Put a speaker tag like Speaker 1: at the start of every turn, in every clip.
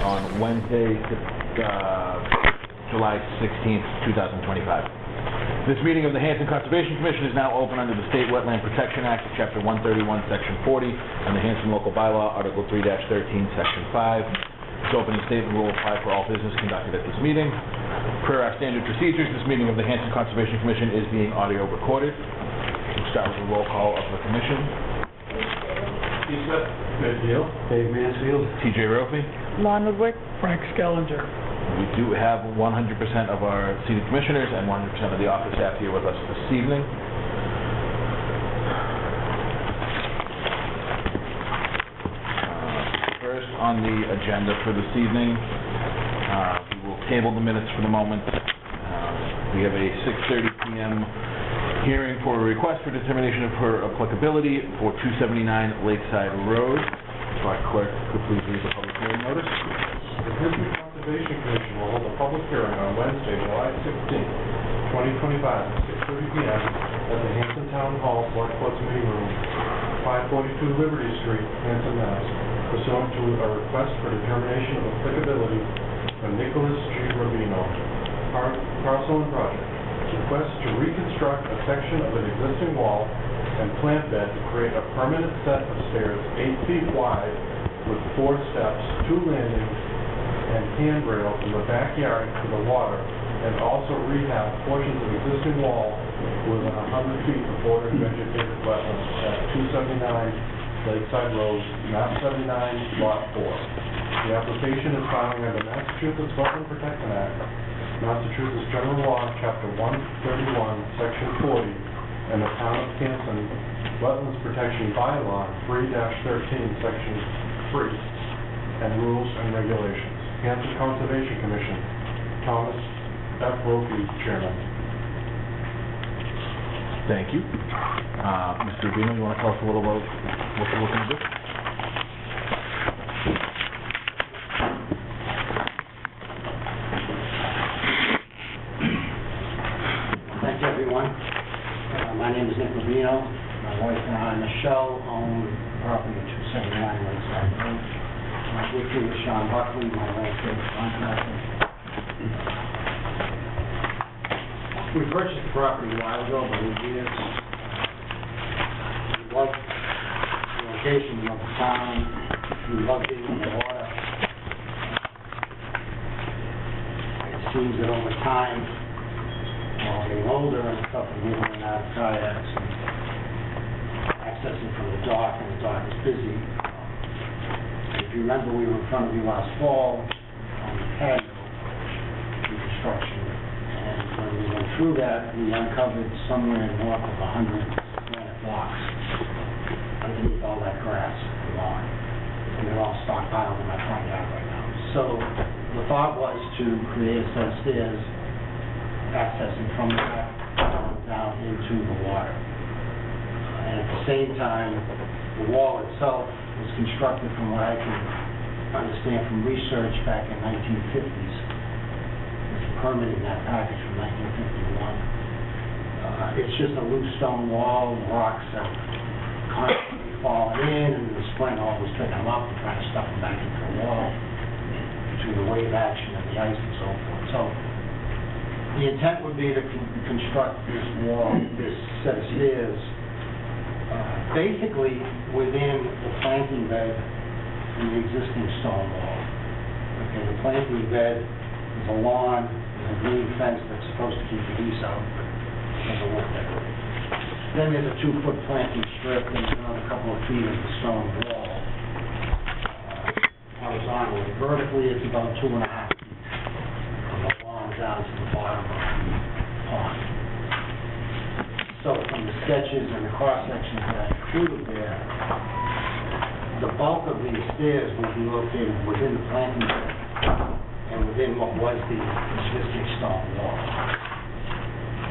Speaker 1: on Wednesday, July 16th, 2025. This meeting of the Hanson Conservation Commission is now open under the State Wetland Protection Act, Chapter 131, Section 40, and the Hanson Local Bylaw, Article 3-13, Section 5. This opening statement will apply for all business conducted at this meeting. Per our standard procedures, this meeting of the Hanson Conservation Commission is being audio recorded. We'll start with a roll call of the commission. Steve Smith.
Speaker 2: Good deal. Dave Mansfield.
Speaker 1: TJ Rofi.
Speaker 3: Lon Woodward.
Speaker 2: Frank Skellinger.
Speaker 1: We do have 100% of our seated commissioners and 100% of the office staff here with us this evening. First on the agenda for this evening, we will table the minutes for the moment. We have a 6:30 p.m. hearing for a request for determination of her applicability for 279 Lakeside Road. So our clerk could please read the public hearing notice.
Speaker 4: The Hanson Conservation Commission will hold a public hearing on Wednesday, July 16th, 2025 at 6:30 p.m. at the Hanson Town Hall Select Board's Meeting Room, 542 Liberty Street, Hanson, Mass. Pursuant to a request for determination of applicability for Nicholas G. Rubino, parcel and project. Request to reconstruct a section of an existing wall and plant bed to create a permanent set of stairs 8 feet wide with 4 steps, 2 landings, and handrail from the backyard to the water, and also rehab portions of existing wall within 100 feet of bordering vegetated wetlands at 279 Lakeside Road, map 79, lot 4. The application is filing under Massachusetts Wetland Protection Act, Massachusetts General Law, Chapter 131, Section 40, and the Town of Hanson Wetlands Protection Bylaw 3-13, Section 3, and rules and regulations. Hanson Conservation Commission, Thomas F. Rofi, Chairman.
Speaker 1: Thank you. Mr. Rubino, you want to tell us a little about what you're looking to do?
Speaker 5: Thank you, everyone. My name is Nick Rubino. My wife and I, Michelle, own property at 279 Lakeside Road. With me is Sean Buckley, my landscape contractor. We purchased the property a while ago, but we loved the location, we loved the town, we loved being on the water. It seems that over time, while getting older and stuff, and moving in and out of kayaks and accessing from the dock, and the dock is busy. If you remember, we were in front of you last fall on the patio reconstruction, and when we went through that, we uncovered somewhere north of 100 granite blocks underneath all that grass and lawn, and they're all stockpiled in my front yard right now. So the thought was to create a set of stairs accessing from the back down into the water. And at the same time, the wall itself was constructed, from what I can understand from research, back in 1950s. There's a permit in that package from 1951. It's just a loose stone wall, and rocks have constantly fallen in, and the spring always picking them up and trying to stuff them back into the wall between the wave action and the ice and so forth. So the intent would be to construct this wall, this set of stairs, basically within the planting bed in the existing stone wall. Okay, the planting bed is a lawn, there's a green fence that's supposed to keep the geese out, doesn't work that way. Then there's a 2-foot planting strip, and there's another couple of feet of the stone wall. Horizontally. Vertically, it's about 2.5 feet from the lawn down to the bottom of the pond. So from the sketches and the cross-sections that I included there, the bulk of these stairs will be located within the planting bed and within what was the existing stone wall.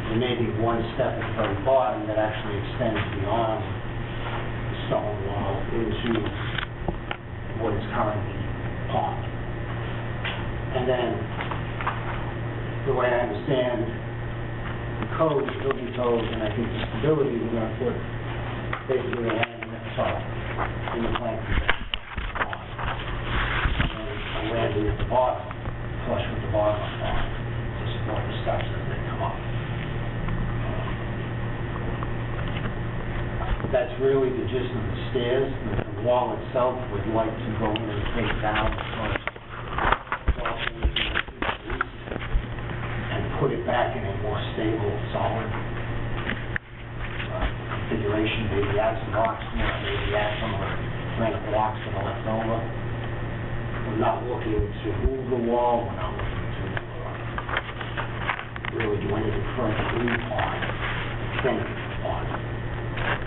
Speaker 5: There may be one step at the very bottom that actually extends beyond the stone wall into what is currently pond. And then, the way I understand the code, the building code, and I think the stability, we're going to put basically a landing at the top in the planting bed. And then a landing at the bottom, flush with the bottom of the pond, to support the steps as they come up. That's really the gist of the stairs. The wall itself would like to go in and take down the first 12 inches at least, and put it back in a more stable, solid configuration, maybe add some rocks to it, maybe add some of the granite blocks that are left over. We're not looking to move the wall, we're not looking to really do anything further in the pond, than the pond.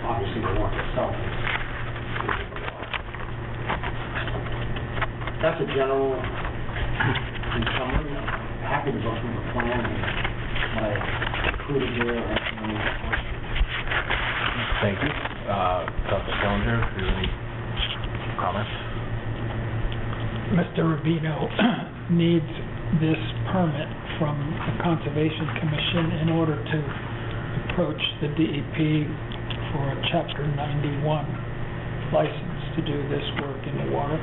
Speaker 5: Obviously, the work itself is that's a general in summary. I'm happy to go through the plan and what I included here.
Speaker 1: Thank you. Dr. Skellinger, do you have any comments?
Speaker 2: Mr. Rubino needs this permit from the Conservation Commission in order to approach the DEP for a Chapter 91 license to do this work in the water.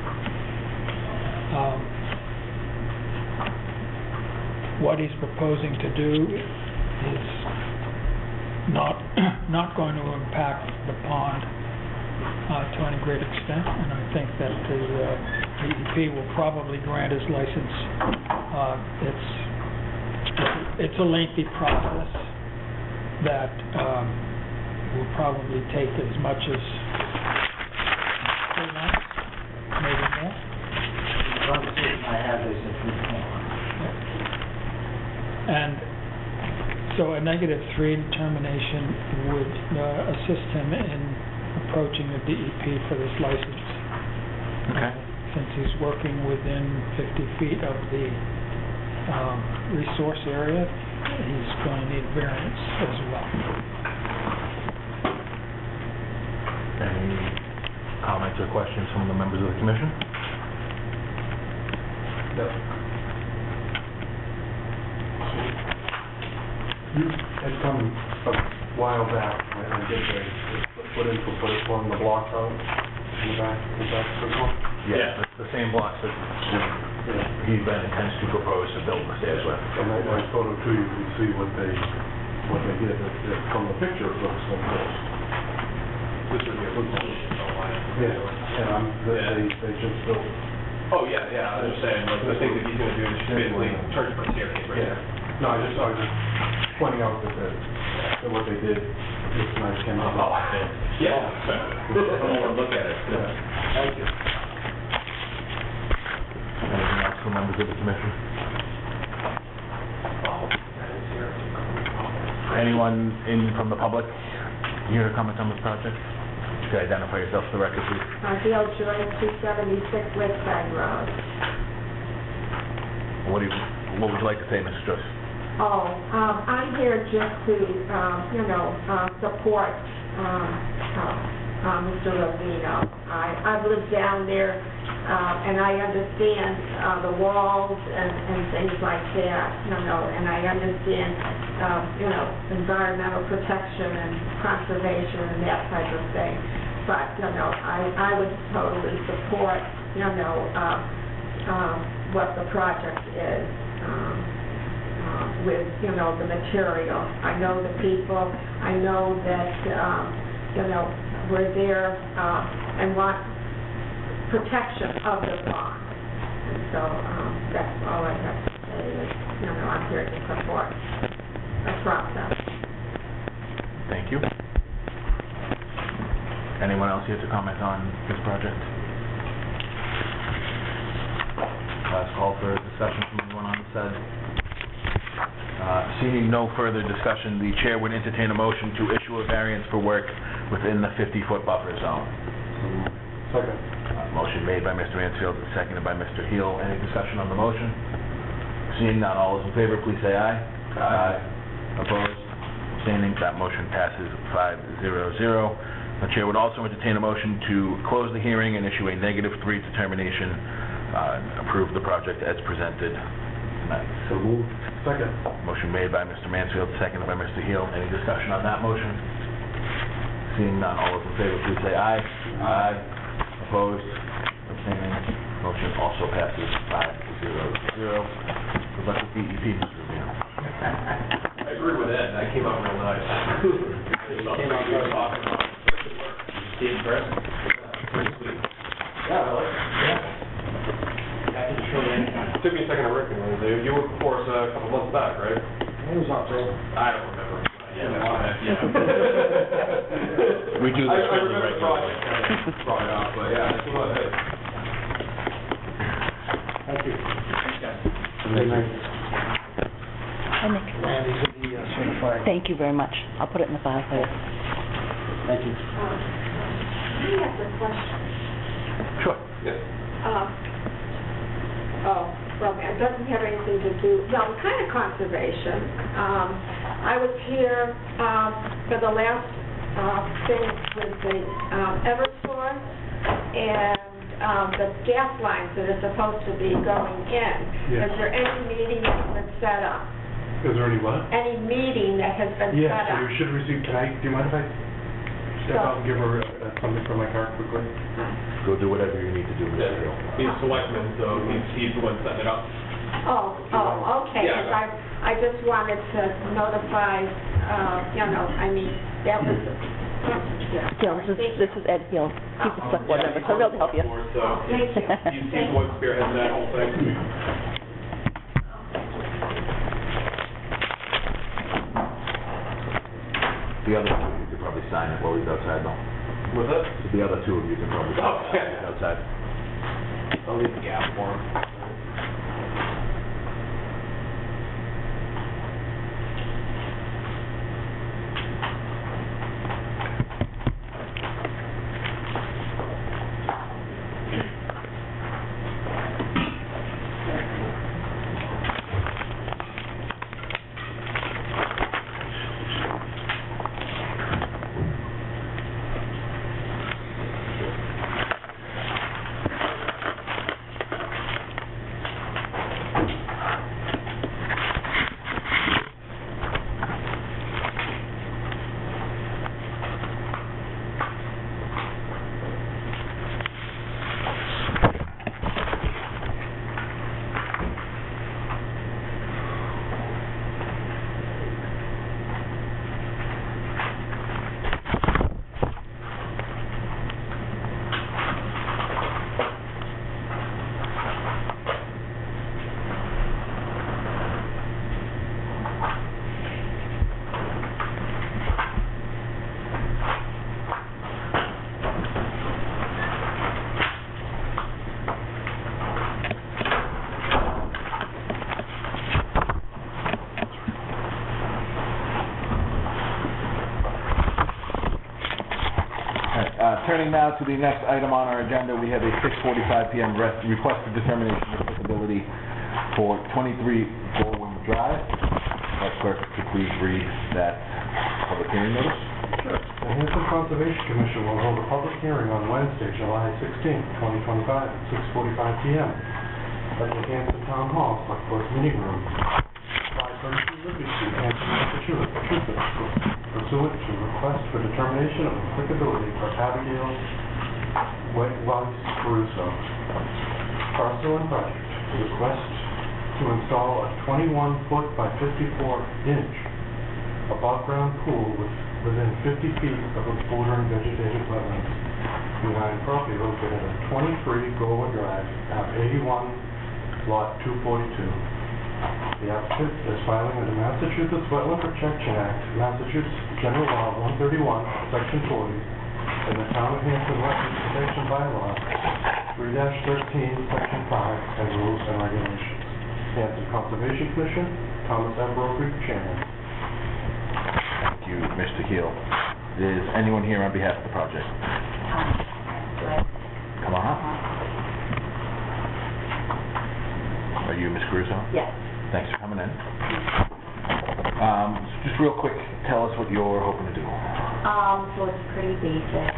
Speaker 2: What he's proposing to do is not going to impact the pond to any great extent, and I think that the DEP will probably grant his license. It's a lengthy process that will probably take as much as 3 months, maybe more.
Speaker 5: The conversation I had is if we can.
Speaker 2: And so a -3 determination would assist him in approaching the DEP for this license.
Speaker 1: Okay.
Speaker 2: Since he's working within 50 feet of the resource area, he's going to need variance as well.
Speaker 1: Any comments or questions from the members of the commission?
Speaker 4: No. You had come a while back, I did put it on the block out in the back, circle?
Speaker 1: Yes, it's the same blocks that he then intends to propose to build the stairs with.
Speaker 4: And I photo to you, you can see what they did. From the picture, it looks like this.
Speaker 3: This would be a football line.
Speaker 4: Yeah, and they just built.
Speaker 3: Oh, yeah, I was just saying, like, the thing that he's gonna do is just basically charge for a staircase right there.
Speaker 4: No, I was just pointing out that what they did this night came out.
Speaker 3: Oh, yeah. Look at it.
Speaker 5: Thank you.
Speaker 1: Anything else from members of the commission? Anyone from the public here to comment on this project? You can identify yourself for the record, please.
Speaker 6: Gail Joy, 276 Lakeside Road.
Speaker 1: What would you like to say, Mrs. Joyce?
Speaker 6: I'm here just to, support Mr. Lovino. I've lived down there, and I understand the walls and things like that, and I understand, environmental protection and conservation and that type of thing. But, I would totally support, what the project is. With, the material. I know the people, I know that, we're there and want protection of the pond. And so that's all I have to say is, I'm here to support the process.
Speaker 1: Thank you. Anyone else here to comment on this project? Last call for discussion from anyone on the side. Seeing no further discussion, the chair would entertain a motion to issue a variance for work within the 50-foot buffer zone.
Speaker 4: Second.
Speaker 1: Motion made by Mr. Mansfield, seconded by Mr. Heel. Any discussion on the motion? Seeing none, all those in favor, please say aye. Aye. Opposed? Abstaining? That motion passes 5-0-0. The chair would also entertain a motion to close the hearing and issue a -3 determination, approve the project as presented tonight.
Speaker 4: So moved. Second.
Speaker 1: Motion made by Mr. Mansfield, seconded by Mr. Heel. Any discussion on that motion? Seeing none, all those in favor, please say aye. Aye. Opposed? Abstaining? Motion also passes 5-0. Good luck with DEP, Mr. Rubino.
Speaker 3: I agree with Ed, that came out real nice. Came out good talking about it. Good work.
Speaker 5: Steve Burke?
Speaker 3: Pretty sweet.
Speaker 5: Yeah, I like it. Yeah. Happy to show you anytime.
Speaker 3: Took me a second to recognize you. You worked for us a couple months back, right?
Speaker 5: It was October.
Speaker 3: I don't remember. Yeah.
Speaker 1: We do this
Speaker 3: I
Speaker 1: fairly
Speaker 3: remember the
Speaker 1: regularly.
Speaker 3: project kind of brought it up, but yeah, that's what it is.
Speaker 5: Thank you. Thanks, guys.
Speaker 1: Good night.
Speaker 7: Hi, Nick.
Speaker 5: And these are the certified.
Speaker 7: Thank you very much. I'll put it in the file for you.
Speaker 5: Thank you.
Speaker 6: I have a question.
Speaker 1: Sure.
Speaker 3: Yes.
Speaker 6: Well, it doesn't have anything to do, well, kind of conservation. I was here for the last thing with the Eversource and the gas lines that are supposed to be going in.
Speaker 4: Yes.
Speaker 6: Is there any meeting that's been set up?
Speaker 4: Is there any what?
Speaker 6: Any meeting that has been
Speaker 4: Yes,
Speaker 6: set
Speaker 4: so
Speaker 6: up?
Speaker 4: you should receive, do you mind if I step out and give her something from my car quickly?
Speaker 1: Go do whatever you need to do, Mr. Hill.
Speaker 3: He's selectman, so he's the one setting it up.
Speaker 6: Okay,
Speaker 3: Yeah.
Speaker 6: 'cause I just wanted to notify, I mean, that was,
Speaker 7: Gail, this is Ed Hill. He's the select board member, so he'll help you.
Speaker 3: So
Speaker 6: Thank you.
Speaker 3: he's the one spearheading that whole thing.
Speaker 1: The other two, you could probably sign it while he's outside, though.
Speaker 3: With it?
Speaker 1: The other two of you can probably sign it while he's outside.
Speaker 3: I'll leave the gap for him.
Speaker 1: Turning now to the next item on our agenda, we have a 6:45 PM request for determination of applicability for 23 Goldwyn Drive. Clerk, could you please read that public hearing notice?
Speaker 4: Sure. The Hanson Conservation Commission will hold a public hearing on Wednesday, July 16, 2025, at 6:45 p.m. at the Hanson Town Hall, Select Board Meeting Room, 532 Liberty Street, Hanson, Massachusetts, pursuant to request for determination of applicability for Abigail Weiss Caruso. Parcel and project, request to install a 21-foot by 54-inch above-ground pool within 50 feet of a bordering vegetated wetlands behind property located at 23 Goldwyn Drive, map 81, lot 242. The applicant is filing under Massachusetts Wetland Protection Act, Massachusetts General Law 131, Section 40, and the Town of Hanson Wetland Protection Bylaw 3-13, Section 5, and rules and regulations. Hanson Conservation Commission, Thomas M. Brophy, Chairman.
Speaker 1: Thank you, Mr. Heel. Is anyone here on behalf of the project? Come on up. Are you Ms. Caruso?
Speaker 7: Yes.
Speaker 1: Thanks for coming in. Just real quick, tell us what you're hoping to do.
Speaker 8: So it's pretty basic.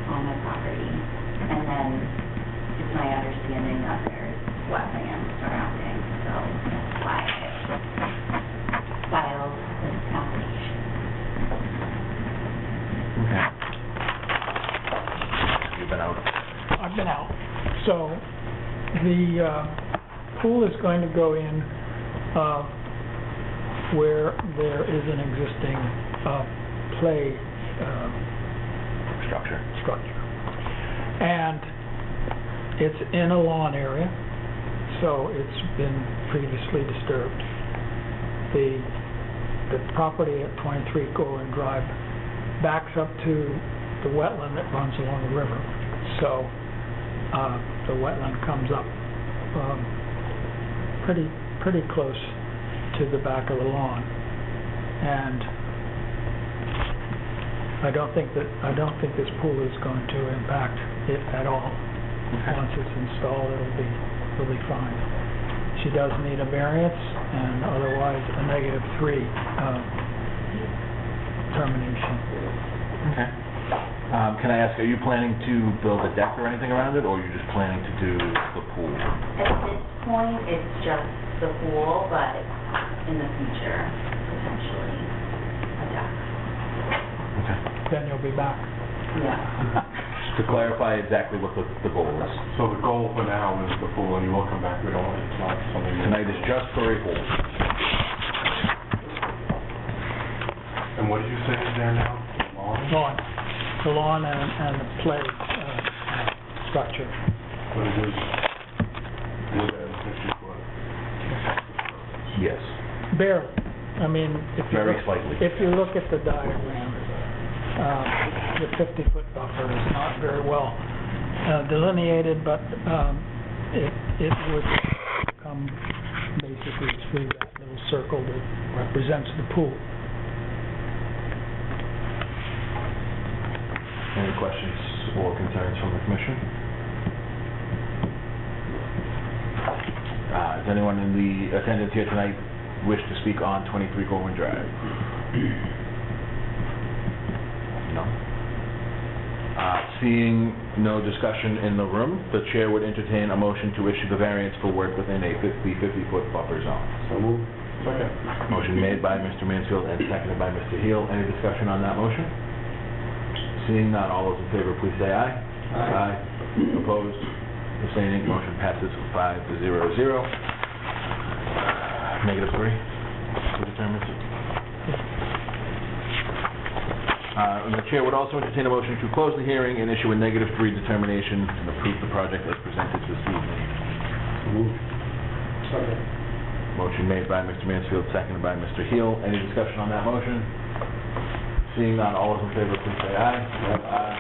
Speaker 8: On my property. And then it's my understanding that there's wetlands surrounding, so that's why I filed this application.
Speaker 1: Okay.
Speaker 2: So the pool is going to go in where there is an existing play structure. And it's in a lawn area, so it's been previously disturbed. The property at 23 Gorham Drive backs up to the wetland that runs along the river. So the wetland comes up pretty close to the back of the lawn, and I don't think this pool is going to impact it at all. Once it's installed, it'll be fine. She does need a variance, and otherwise a -3 termination.
Speaker 1: Okay. Can I ask, are you planning to build a deck or anything around it, or are you just planning to do the pool?
Speaker 8: At this point, it's just the pool, but in the future, potentially a deck.
Speaker 1: Okay.
Speaker 2: Then you'll be back.
Speaker 8: Yeah.
Speaker 1: To clarify exactly what the goal is.
Speaker 4: So the goal for now is the pool, and you will come back, we don't want it to not something...
Speaker 1: Tonight is just for a pool.
Speaker 4: And what did you say is there now? Lawn?
Speaker 2: The lawn and the play structure.
Speaker 4: What it is? Wood and 50-foot.
Speaker 1: Yes.
Speaker 2: Barely. I mean,
Speaker 1: Very slightly.
Speaker 2: If you look at the diagram, the 50-foot buffer is not very well delineated, but it would come basically through that little circle that represents the pool.
Speaker 1: Any questions or concerns from the commission? Does anyone in the attendance here tonight wish to speak on 23 Gorham Drive? No. Seeing no discussion in the room, the chair would entertain a motion to issue the variance for work within a 50-foot buffer zone.
Speaker 4: So moved. Second.
Speaker 1: Motion made by Mr. Mansfield and seconded by Mr. Heel. Any discussion on that motion? Seeing none, all those in favor, please say aye. Aye. Opposed? Abstaining? Motion passes 5-0-0. -3 for determinants. The chair would also entertain a motion to close the hearing and issue a -3 determination and approve the project as presented this evening.
Speaker 4: Moved. Second.
Speaker 1: Motion made by Mr. Mansfield, seconded by Mr. Heel. Any discussion on that motion? Seeing none, all those in favor, please say aye. Aye.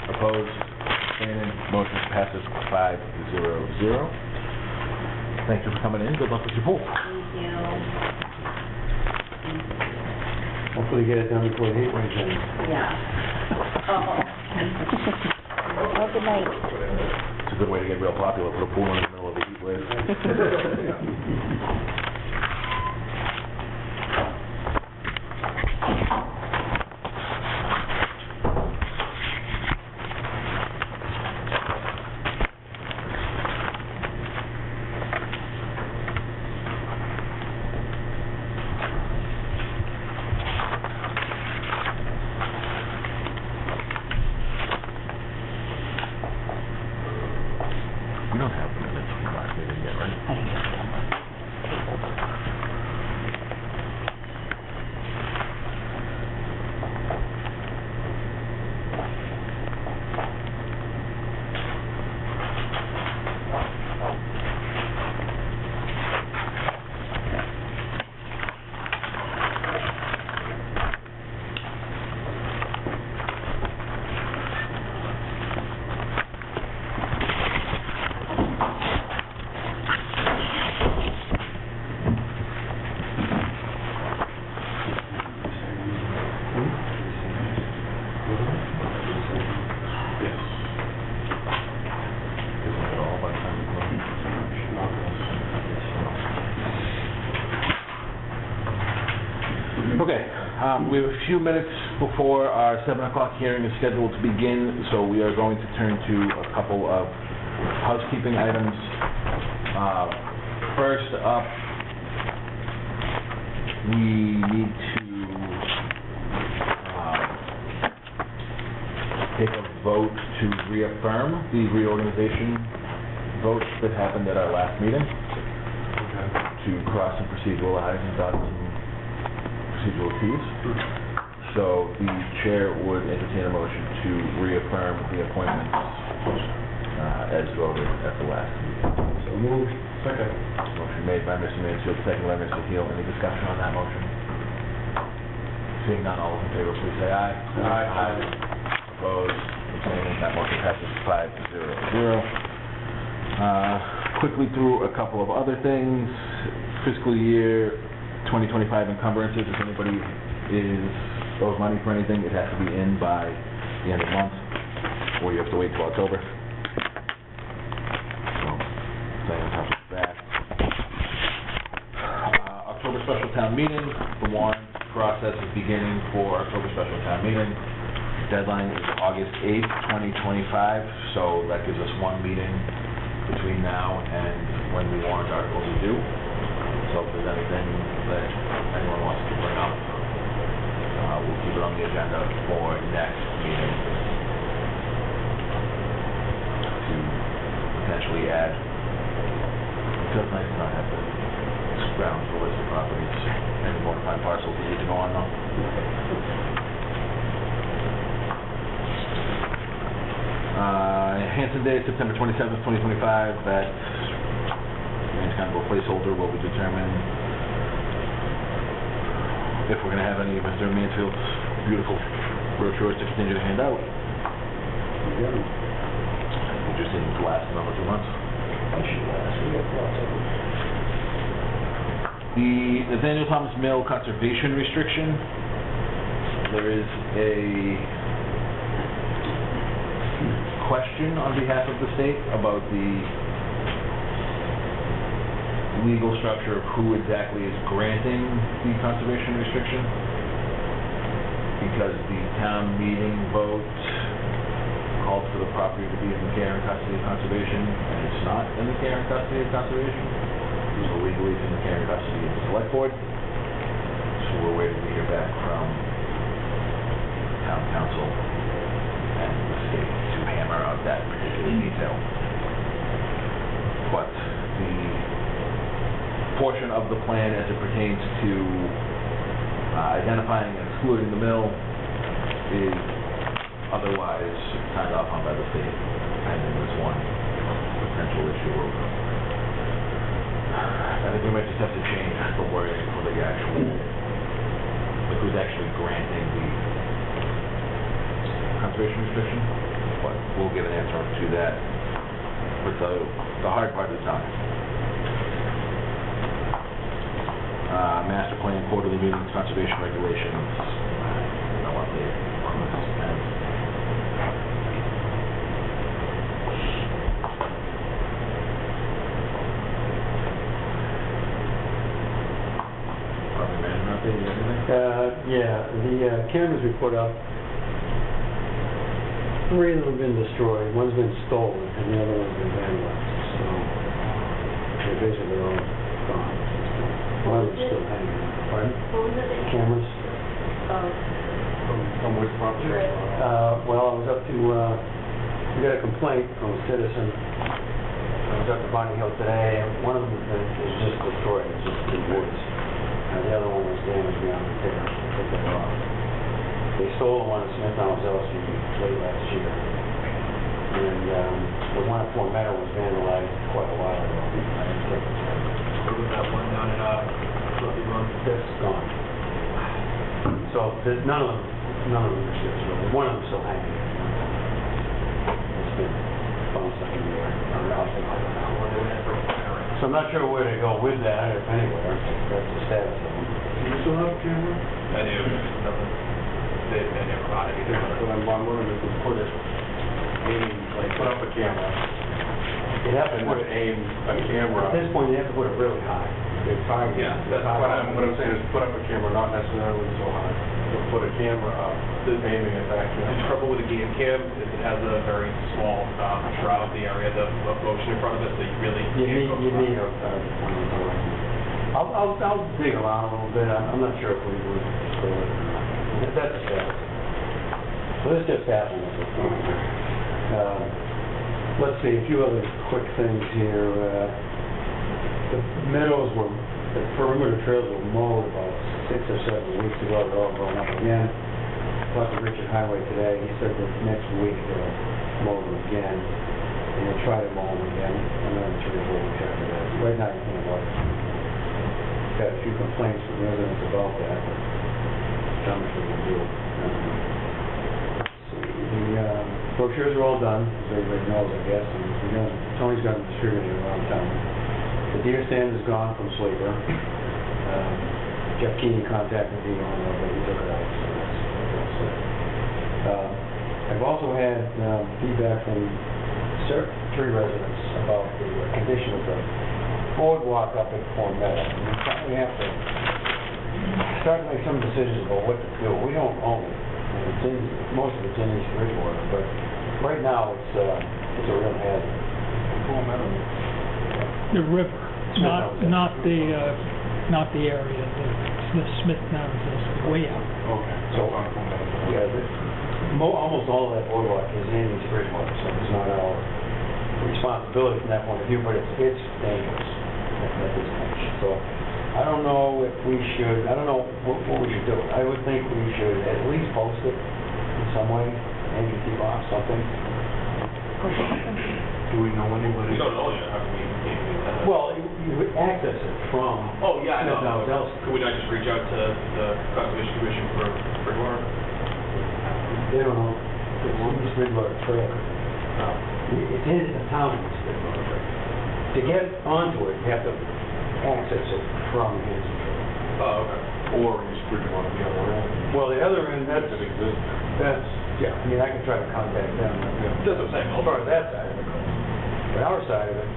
Speaker 1: Opposed? Abstaining? Motion passes 5-0-0. Thank you for coming in. Good luck with your pool.
Speaker 8: Thank you.
Speaker 4: Hopefully get it done before the heat waves in.
Speaker 8: Yeah.
Speaker 7: Well, good night.
Speaker 1: It's a good way to get real popular, put a pool in the middle of the heat wave. We don't have the minutes from the last meeting yet, right? Okay, we have a few minutes before our 7 o'clock hearing is scheduled to begin, so we are going to turn to a couple of housekeeping items. First up, we need to take a vote to reaffirm the reorganization votes that happened at our last meeting
Speaker 4: Okay.
Speaker 1: to cross some procedural i's and dot some procedural t's. So the chair would entertain a motion to reaffirm the appointments as voted at the last meeting.
Speaker 4: So moved. Second.
Speaker 1: Motion made by Mr. Mansfield, seconded by Mr. Heel. Any discussion on that motion? Seeing none, all those in favor, please say aye.
Speaker 4: Aye.
Speaker 1: Opposed, abstaining, that motion passes 5-0-0. Quickly through a couple of other things. Fiscal year 2025 encumbrances, if anybody owes money for anything, it has to be in by the end of the month, or you have to wait till October. So, staying on top of that. October special town meeting, the warrant process is beginning for October special town meeting. Deadline is August 8th, 2025, so that gives us one meeting between now and when the warrant articles are due. So if there's anything that anyone wants to bring up, we'll keep it on the agenda for next meeting to potentially add. It feels nice to not have to scrounge the list of properties and bona fide parcels that need to go on though. Hanson Day, September 27th, 2025, that remains kind of a placeholder, will be determined if we're going to have any of Mr. Mansfield's beautiful brochures to continue to hand out. We just need to last another 2 months. The Nathaniel Thomas Mill conservation restriction, there is a question on behalf of the state about the legal structure of who exactly is granting the conservation restriction, because the town meeting vote called for the property to be in the care and custody of conservation, and it's not in the care and custody of conservation. So legally it's in the care and custody of the select board. So we're waiting to hear back from town council and the state to hammer out that particular detail. But the portion of the plan as it pertains to identifying and excluding the mill is otherwise signed off on by the state, and in this one potential issue of, I think we might just have to change the wording for the actual, like who's actually granting the conservation restriction, but we'll get an answer to that. But the hard part is done. Master plan, quarterly meetings, conservation regulations, no update on this. Property management update, you got anything?
Speaker 9: Yeah, the cameras we put up, 3 of them have been destroyed, one's been stolen, and the other one's been vandalized, so they're basically all gone. One of them's still hanging. Pardon?
Speaker 6: What was it?
Speaker 9: Cameras?
Speaker 4: From which property?
Speaker 9: Well, I was up to, we got a complaint from a citizen. I was up to Bonnie Hill today, and one of them is just destroyed, it's just in woods. The other one was damaged beyond repair, took it off. They stole the one at Smith Alzelsky late last year. And the one at Fort Meadow was vandalized quite a while ago. I didn't take it.
Speaker 3: What was that one down at, Fluffy Run?
Speaker 9: That's gone. So none of them are destroyed. One of them's still hanging. It's been bounced up in the air. So I'm not sure where to go with that, if anywhere. That's the status of them.
Speaker 4: Do you still have a camera?
Speaker 3: I do, nothing, they never bought it either.
Speaker 4: So I'm wondering if we put it, put up a camera,
Speaker 9: You have to
Speaker 4: and
Speaker 9: put
Speaker 4: then
Speaker 9: it,
Speaker 4: aim a camera.
Speaker 9: at this point, you have to put it really high.
Speaker 4: It's high.
Speaker 3: Yeah, that's
Speaker 4: what I'm saying is put up a camera, not necessarily so high, but put a camera up, aiming it back.
Speaker 3: The trouble with a game cam is it has a very small shroud, the area of motion in front of it, so you really can't go front.
Speaker 9: I'll dig around a little bit. I'm not sure if we would go with it. That's a status. So this just happened at this point. let's see, a few other quick things here. The meadows were, the perimeter trails were mowed about 6 or 7 weeks ago. They're all grown up again. Talked to Richard Highway today. He said that next week they'll mow them again. And they'll try to mow them again. And then 3 or 4 weeks after that. Right now, you can't mow it. Got a few complaints from residents about that, but how much we can do. The brochures are all done, as everybody knows, I guess, and Tony's got them distributed around town. The deer stand is gone from Sleeper. Jeff Keeney contacted the owner, but he took it out, so that's it. I've also had feedback from 3 residents about the condition of the boardwalk up at Fort Meadow. We have to start to make some decisions about what to do. We don't own it. Most of it's in East Bridgewater, but right now it's a real hazard.
Speaker 2: The river, not the area, the Smith Mountains is way out.
Speaker 4: Okay.
Speaker 9: So, almost all of that boardwalk is in East Bridgewater, so it's not our responsibility from that point of view, but it's dangerous at this point. So, I don't know if we should, I don't know what we should do. I would think we should at least post it in some way, maybe keep off something.
Speaker 4: Do we know anybody?
Speaker 3: We don't know yet, how can we can't do that?
Speaker 9: Well, you would access it from.
Speaker 3: Oh, yeah, I know.
Speaker 9: Smith Mountains.
Speaker 3: Could we not just reach out to the Conservation Commission for Bridgewater?
Speaker 9: They don't know. It's on East Bridgewater Trail. It's in the town of East Bridgewater Trail. To get onto it, you have to access it from Hanson.
Speaker 3: Oh, okay.
Speaker 4: Or East Bridgewater, the other end.
Speaker 9: Well, the other end,
Speaker 4: That exists.
Speaker 9: that's, yeah, I mean, I can try to contact them.
Speaker 3: That's what I'm saying.
Speaker 9: As far as that side of it goes. But our side of it,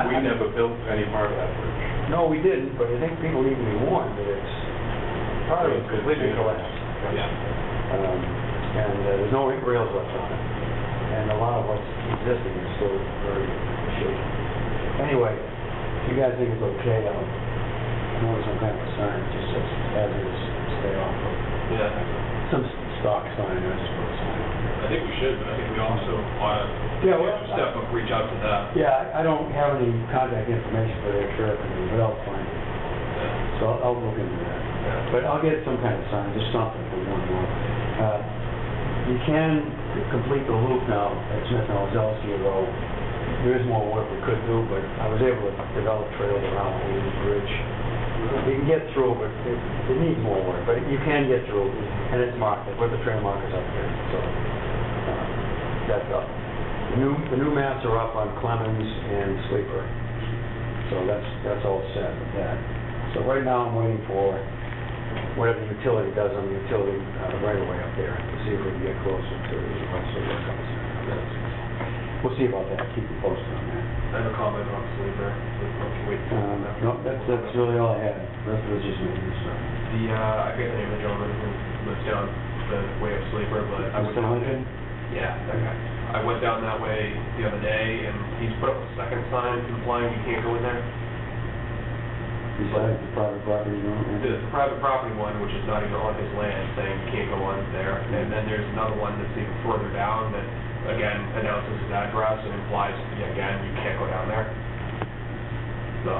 Speaker 4: We never built any part of that bridge.
Speaker 9: no, we didn't, but I think people need to be warned that it's part of it completely collapsed.
Speaker 3: Yeah.
Speaker 9: And there's no rails left on it. And a lot of what's existing is still very shaky. Anyway, if you guys think it's okay, I'll notice some kind of a sign, just says, as is, stay off of.
Speaker 3: Yeah.
Speaker 9: Some stock sign, I just put a sign.
Speaker 3: I think we should, but I think we also want to
Speaker 9: Yeah, well,
Speaker 3: step up, reach out to that.
Speaker 9: Yeah, I don't have any contact information for their trip, but I'll find it. So I'll look into that. But I'll get some kind of sign, just something for one more. You can complete the loop now at Smith and Ozelsky Road. There is more work we could do, but I was able to develop trails around the Wheaton Bridge. You can get through, but it needs more work. But you can get through, and it's marked. They put the trail markers up there, so that's up. The new maps are up on Clemens and Sleeper, so that's all set with that. So right now I'm waiting for whatever the utility does on the utility right away up there to see if we can get closer to the rest of the comes. We'll see about that. Keep you posted on that.
Speaker 3: I have a comment on Sleeper. Wait.
Speaker 9: No, that's really all I had. The rest of it was just me. So.
Speaker 3: I forget the name of the gentleman who lives down the way of Sleeper, but I went
Speaker 9: Mr.
Speaker 3: down
Speaker 9: Lincoln?
Speaker 3: Yeah, that guy. I went down that way the other day, and he's put up a second sign implying you can't go in there.
Speaker 9: Besides the private property, you know?
Speaker 3: The private property one, which is not even on his land, saying you can't go on there. And then there's another one that's even further down that, again, announces his address and implies, again, you can't go down there. So,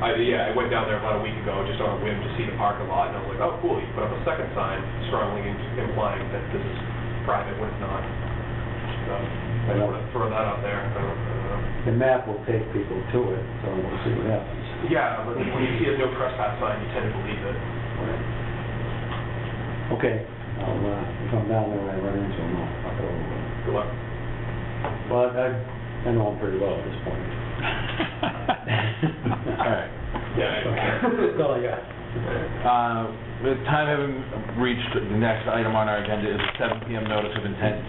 Speaker 3: I went down there about a week ago just on a whim to see the parking lot, and I was like, oh, cool, you put up a second sign strongly implying that this is private when it's not. So, I want to throw that out there. I don't know.
Speaker 9: The map will take people to it, so we'll see what happens.
Speaker 3: Yeah, but when you see a no trespass sign, you tend to believe it.
Speaker 9: Okay, I'll, if I'm down there, I run into them, I'll go over them.
Speaker 3: Good luck.
Speaker 9: Well, I know them pretty well at this point.
Speaker 1: All right.
Speaker 3: Yeah.
Speaker 9: That's all I got.
Speaker 1: With time having reached, the next item on our agenda is a 7 p.m. notice of intent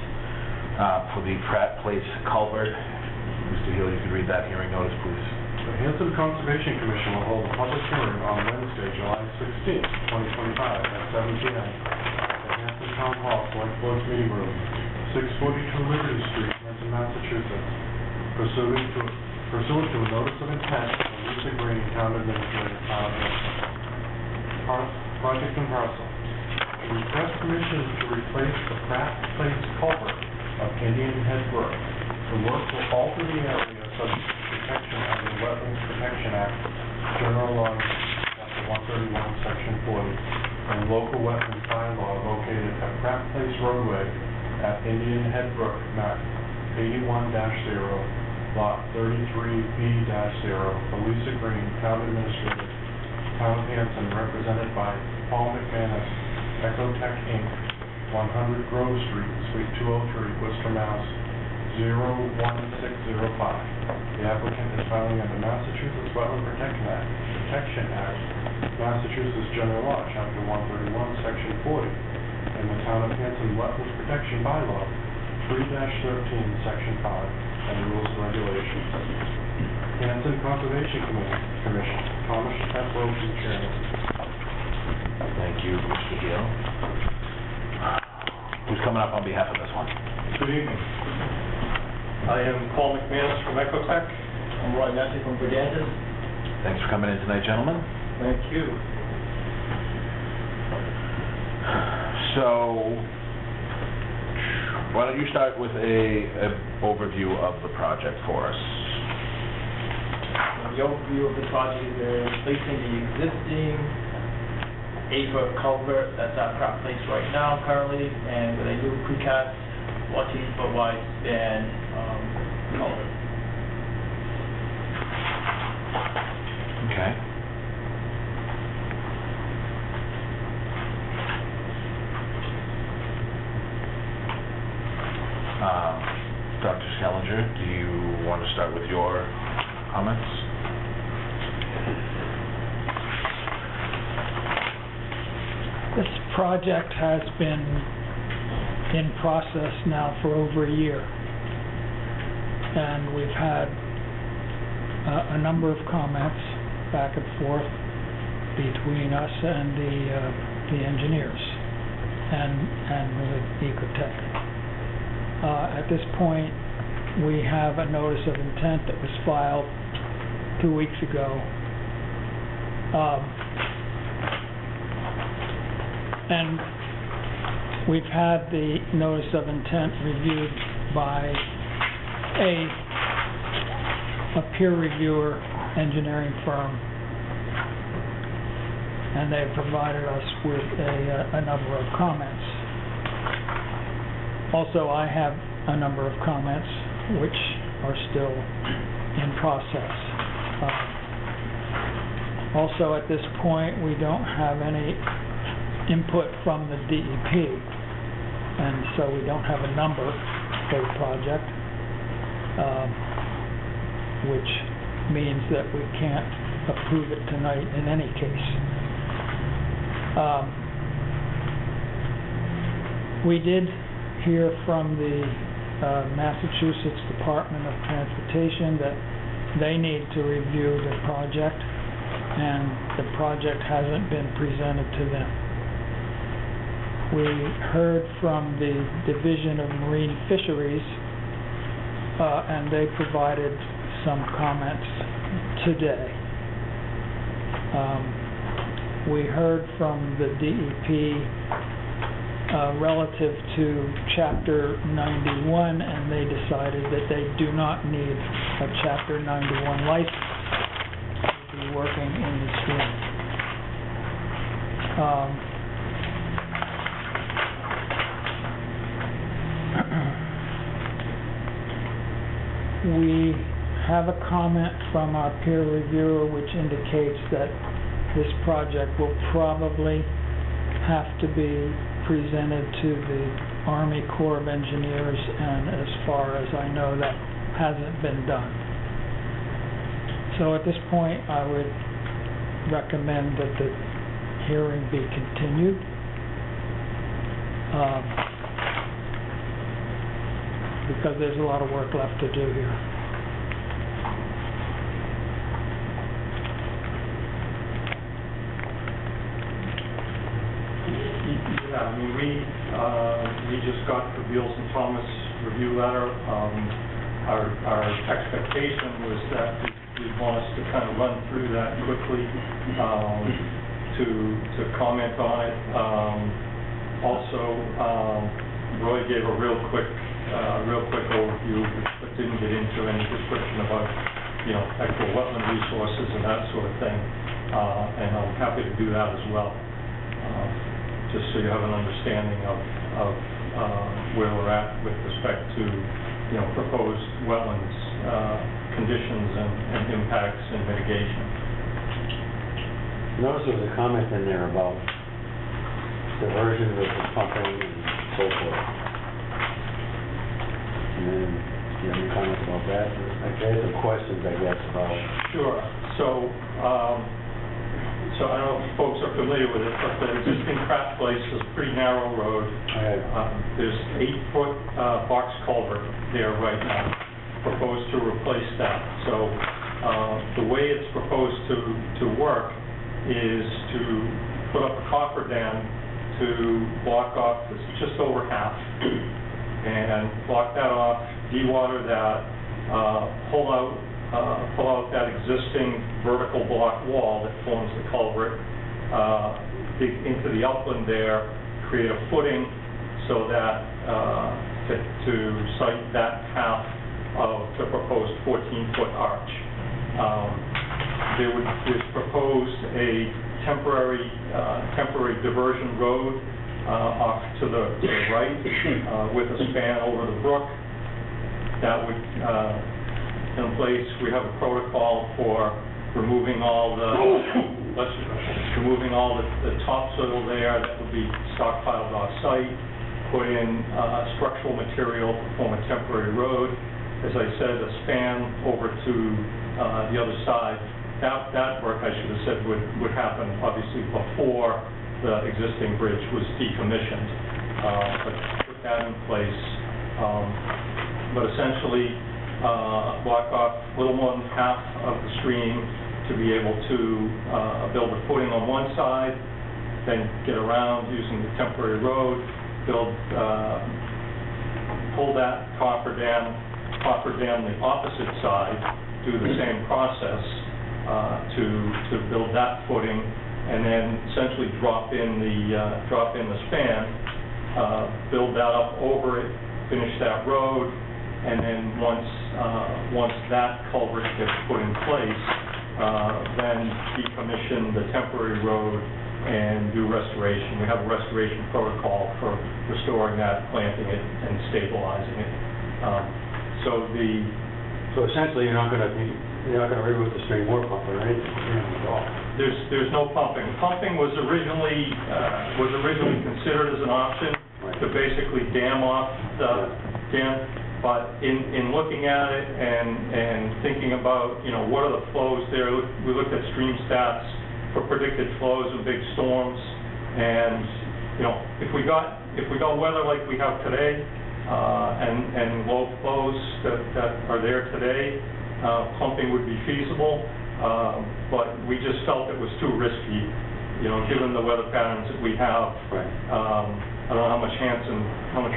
Speaker 1: for the Pratt Place culvert. Mr. Healy, if you could read that hearing notice, please.
Speaker 4: The Hanson Conservation Commission will hold a public hearing on Wednesday, July 16th, 2025, at 7 p.m. at the Hanson Town Hall, Select Board's Meeting Room, 642 Liberty Street, Hanson, Massachusetts, pursuant to a notice of intent from Lisa Green, Town Administrator, Project and Parcel. Request permission to replace the Pratt Place culvert of Indian Head Brook The work will alter the area subject to protection under the Wetlands Protection Act, General Laws, Chapter 131, Section 40, and local wetlands bylaw located at Pratt Place Roadway at Indian Head Brook, map 81-0, lot 33B-0, Elisa Green, Town Administrator, Town of Hanson, represented by Paul McManus, Ecotech Inc., 100 Grove Street, Suite 203, Worcester, Mass. 01605. The applicant is filing under Massachusetts Wetland Protection Act, Massachusetts General Law, Chapter 131, Section 40, and the Town of Hanson Wetlands Protection Bylaw, 3-13, Section 5, and the rules and regulations. Hanson Conservation Commission, Thomas F. Wilson, Chairman.
Speaker 1: Thank you, Mr. Gill. Who's coming up on behalf of this one?
Speaker 10: Good evening. I am Paul McManus from Ecotech. I'm Roy Massey from Brigantes.
Speaker 1: Thanks for coming in tonight, gentlemen.
Speaker 10: Thank you.
Speaker 1: So, why don't you start with an overview of the project for us?
Speaker 11: The overview of the project is replacing the existing 8-foot culvert that's at Pratt Place right now currently, and with a new precast 14-foot wide span culvert.
Speaker 1: Okay. Dr. Skellinger, do you want to start with your comments?
Speaker 2: This project has been in process now for over a year. And we've had a number of comments back and forth between us and the engineers and with Ecotech. At this point, we have a notice of intent that was filed 2 weeks ago. And we've had the notice of intent reviewed by a peer reviewer engineering firm, and they've provided us with a number of comments. Also, I have a number of comments which are still in process. Also, at this point, we don't have any input from the DEP, and so we don't have a number for the project, which means that we can't approve it tonight in any case. We did hear from the Massachusetts Department of Transportation that they need to review the project, and the project hasn't been presented to them. We heard from the Division of Marine Fisheries, and they provided some comments today. We heard from the DEP relative to Chapter 91, and they decided that they do not need a Chapter 91 license to be working in the stream. We have a comment from our peer reviewer which indicates that this project will probably have to be presented to the Army Corps of Engineers, and as far as I know, that hasn't been done. So at this point, I would recommend that the hearing be continued. Because there's a lot of work left to do here.
Speaker 10: Yeah, I mean, we just got the Beals and Thomas review letter. Our expectation was that you'd want us to kind of run through that quickly to comment on it. Also, Roy gave a real quick overview, but didn't get into any description about, actual wetland resources and that sort of thing. And I'm happy to do that as well, just so you have an understanding of where we're at with respect to, proposed wetlands conditions and impacts and mitigation.
Speaker 9: Notice there was a comment in there about diversion versus pumping and so forth. And then, do you have any comments about that? I had some questions, I guess, about...
Speaker 10: Sure. So I don't know if folks are familiar with it, but the existing Pratt Place is a pretty narrow road. There's 8-foot box culvert there right now, proposed to replace that. So the way it's proposed to work is to put up a coffer dam to block off just over half, and block that off, dewater that, pull out that existing vertical block wall that forms the culvert, dig into the upland there, create a footing so that to site that half of the proposed 14-foot arch. There's proposed a temporary diversion road off to the right with a span over the brook. That would, in place, we have a protocol for removing all the topsoil there that would be stockpiled off-site, put in structural material to form a temporary road. As I said, a span over to the other side. That work, I should have said, would happen obviously before the existing bridge was decommissioned. But put that in place. But essentially, block off a little more than half of the stream to be able to build a footing on one side, then get around using the temporary road, pull that coffer dam the opposite side, do the same process to build that footing, and then essentially drop in the span, build that up over it, finish that road, and then once that culvert gets put in place, then decommission the temporary road and do restoration. We have a restoration protocol for restoring that, planting it, and stabilizing it.
Speaker 9: So essentially, you're not going to reroute the stream or pump or anything at all.
Speaker 10: There's no pumping. Pumping was originally considered as an option to basically dam off the dam. But in looking at it and thinking about what are the flows there, we looked at stream stats for predicted flows in big storms, and if we got weather like we have today and low flows that are there today, pumping would be feasible. But we just felt it was too risky, given the weather patterns that we have.
Speaker 9: Right.
Speaker 10: I don't know how much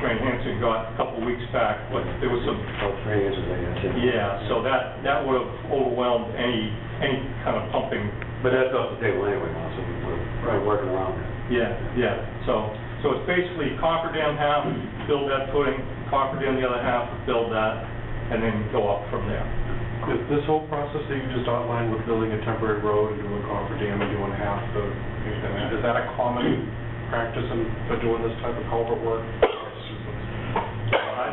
Speaker 10: rain Hanson got a couple of weeks back, but there was some...
Speaker 9: About 3 inches, I guess.
Speaker 10: Yeah, so that would have overwhelmed any kind of pumping.
Speaker 9: But that's off the table anyway now, so we're working around that.
Speaker 10: Yeah. So it's basically coffer dam half, build that footing, coffer dam the other half, build that, and then go up from there.
Speaker 4: This whole process that you just outlined with building a temporary road and doing coffer dam and doing half the, is that a common practice for doing this type of culvert work?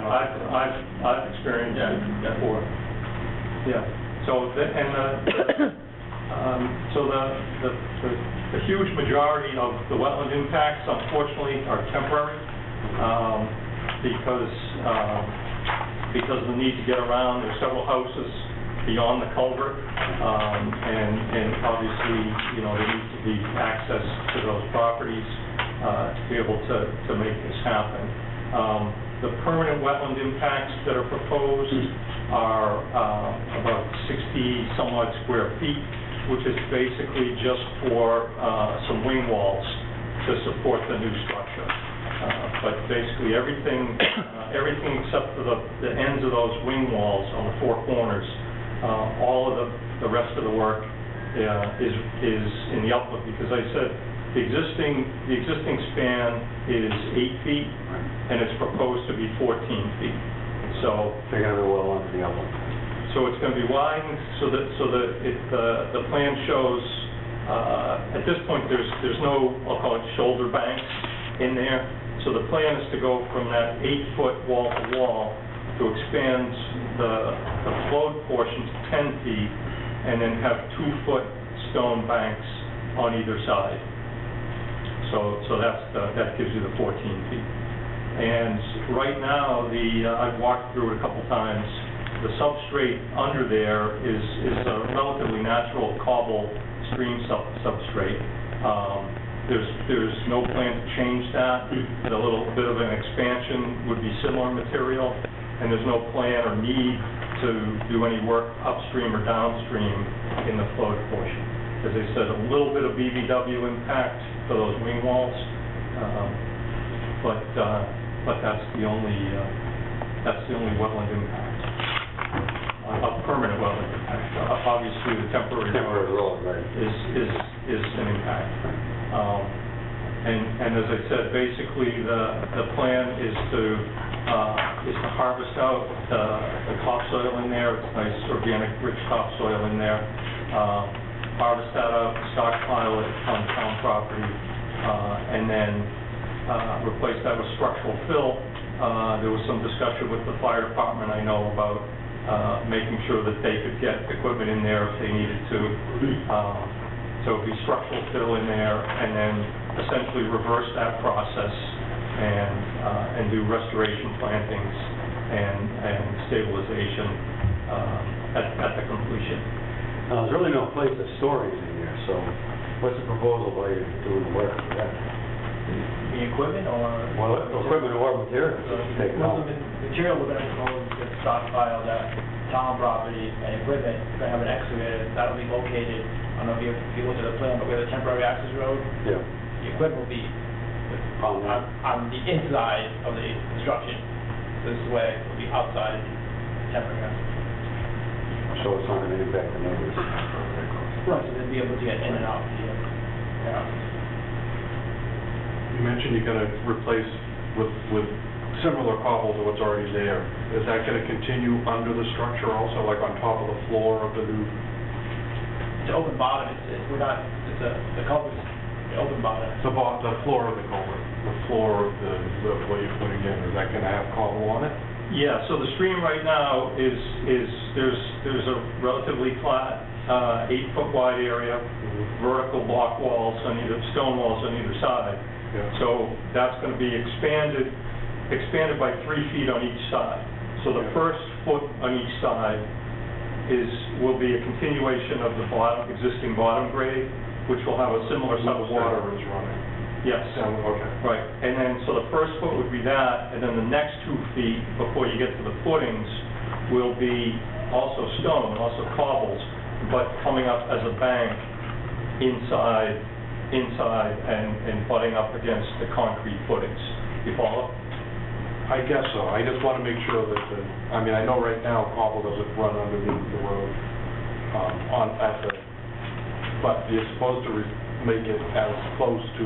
Speaker 10: I've experienced it before. Yeah. So the huge majority of the wetland impacts, unfortunately, are temporary because of the need to get around. There's several houses beyond the culvert, and obviously, there needs to be access to those properties to be able to make this happen. The permanent wetland impacts that are proposed are about 60-some-odd square feet, which is basically just for some wing walls to support the new structure. But basically everything except for the ends of those wing walls on the 4 corners, all of the rest of the work is in the upland, because I said the existing span is 8 feet, and it's proposed to be 14 feet. So
Speaker 9: They're gonna be well under the upland.
Speaker 10: so it's going to be widened so that the plan shows, at this point, there's no, I'll call it shoulder banks in there. So the plan is to go from that 8-foot wall to wall to expand the flowed portion to 10 feet and then have 2-foot stone banks on either side. So that gives you the 14 feet. And right now, I've walked through it a couple times. The substrate under there is a relatively natural cobble stream substrate. There's no plan to change that. A little bit of an expansion would be similar material, and there's no plan or need to do any work upstream or downstream in the flowed portion. As I said, a little bit of BVW impact for those wing walls, but that's the only wetland impact. A permanent wetland impact. Obviously, the temporary
Speaker 9: road, right.
Speaker 10: is an impact. And as I said, basically the plan is to harvest out the topsoil in there. It's nice organic rich topsoil in there. Harvest that out, stockpile it on town property, and then replace that with structural fill. There was some discussion with the fire department, I know, about making sure that they could get equipment in there if they needed to. So it'd be structural fill in there, and then essentially reverse that process and do restoration plantings and stabilization at the completion.
Speaker 9: There's really no place to store anything there, so what's the proposal while you're doing the work for that?
Speaker 11: The equipment or?
Speaker 9: Well, equipment or materials, take it
Speaker 11: Well,
Speaker 9: out.
Speaker 11: the material we're gonna propose is stockpile that town property and equipment, we're gonna have an excavator, that'll be located, I don't know if you look at the plan, but we have a temporary access road.
Speaker 9: Yeah.
Speaker 11: The equipment will be
Speaker 9: On that.
Speaker 11: on the inside of the construction. This way, it will be outside temporary access.
Speaker 9: So it's not gonna impact the neighbors.
Speaker 11: Right, so they'll be able to get in and out of the house.
Speaker 4: You mentioned you're gonna replace with similar cobble to what's already there. Is that gonna continue under the structure also, like on top of the floor of the new?
Speaker 11: It's open bottom, the culvert's open bottom.
Speaker 4: The floor of the culvert, the floor of the what you're putting in, is that gonna have cobble on it?
Speaker 10: Yeah, so the stream right now is there's a relatively flat 8-foot wide area, vertical block walls on either, stone walls on either side.
Speaker 4: Yeah.
Speaker 10: So that's going to be expanded by 3 feet on each side. So the first foot on each side will be a continuation of the existing bottom grade, which will have a similar substrate.
Speaker 4: Water is running.
Speaker 10: Yes.
Speaker 4: Okay.
Speaker 10: Right, and then, so the first foot would be that, and then the next 2 feet, before you get to the footings, will be also stone, also cobbles, but coming up as a bank inside and butting up against the concrete footings. You follow?
Speaker 4: I guess so. I just want to make sure that I know right now cobble doesn't run underneath the road, but you're supposed to make it as close to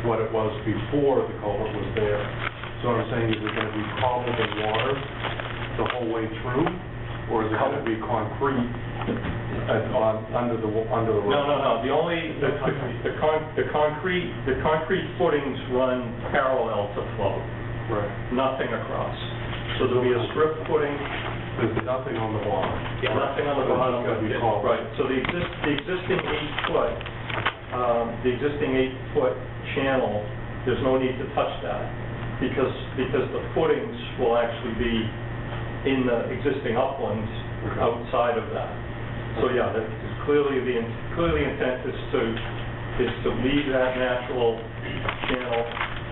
Speaker 4: what it was before the culvert was there. So what I'm saying is it going to be cobbled in water the whole way through, or is it going to be concrete under the road?
Speaker 10: No. The concrete footings run parallel to flow.
Speaker 4: Right.
Speaker 10: Nothing across. So there'll be a strip footing.
Speaker 4: There's nothing on the bottom.
Speaker 10: Yeah, nothing on the bottom.
Speaker 4: It's going to be cobbled.
Speaker 10: Right. So the existing 8-foot channel, there's no need to touch that because the footings will actually be in the existing uplands outside of that. So yeah, clearly the intent is to leave that natural channel,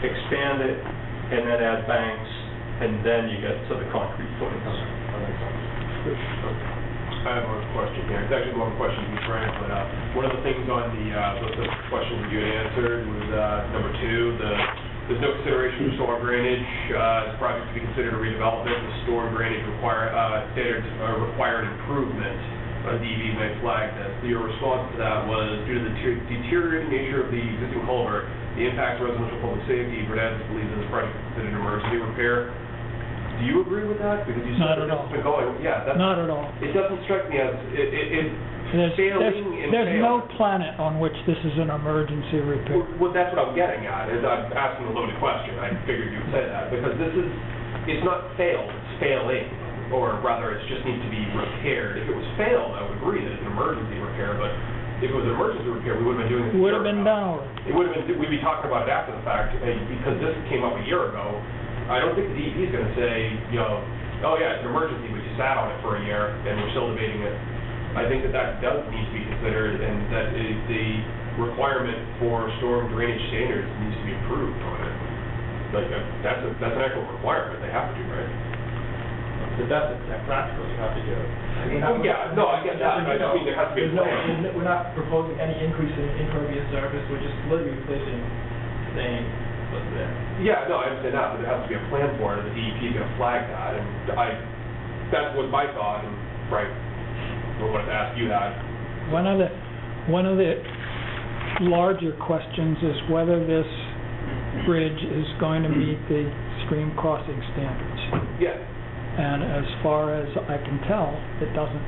Speaker 10: expand it, and then add banks, and then you get to the concrete footings.
Speaker 3: I have one question here. It's actually one question to be frank, but one of the things on the question that you had answered was number 2, there's no consideration for storm drainage. This project to be considered a redevelopment. The storm drainage standards require an improvement. DEV may flag this. Your response to that was due to the deteriorating nature of the existing culvert, the impact to residential public safety, Bernadette believes that this project is considered an emergency repair. Do you agree with that? Because you
Speaker 2: Not
Speaker 3: said
Speaker 2: at all.
Speaker 3: it's been going, yeah, that's...
Speaker 2: Not at all.
Speaker 3: It doesn't strike me as, it
Speaker 2: There's
Speaker 3: failing and
Speaker 2: there's no
Speaker 3: failing.
Speaker 2: planet on which this is an emergency repair.
Speaker 3: Well, that's what I'm getting at, is I'm asking a loaded question. I figured you'd say that, because this is, it's not failed, it's failing, or rather, it just needs to be repaired. If it was failed, I would agree that it's an emergency repair, but if it was an emergency repair, we would have been doing this a
Speaker 2: Would
Speaker 3: year
Speaker 2: have been
Speaker 3: ago.
Speaker 2: done already.
Speaker 3: It would have been, we'd be talking about it after the fact, because this came up a year ago. I don't think the DEP is gonna say, you know, oh yeah, it's an emergency, but you sat on it for a year, and we're still debating it. I think that that does need to be considered, and that the requirement for storm drainage standards needs to be approved on it. Like, that's an actual requirement, they have to, right?
Speaker 11: The best it's practical, you have to do it. I mean,
Speaker 3: Well, yeah, no, I get that, I just mean there has to be a plan.
Speaker 11: We're not proposing any increase in impervious surface, we're just literally replacing, saying what's there.
Speaker 3: Yeah, no, I understand that, but there has to be a plan for it, and the DEP is gonna flag that, and that's what my thought, and, right, I wanted to ask you that.
Speaker 2: One of the larger questions is whether this bridge is going to meet the stream crossing standards.
Speaker 3: Yeah.
Speaker 2: And as far as I can tell, it doesn't.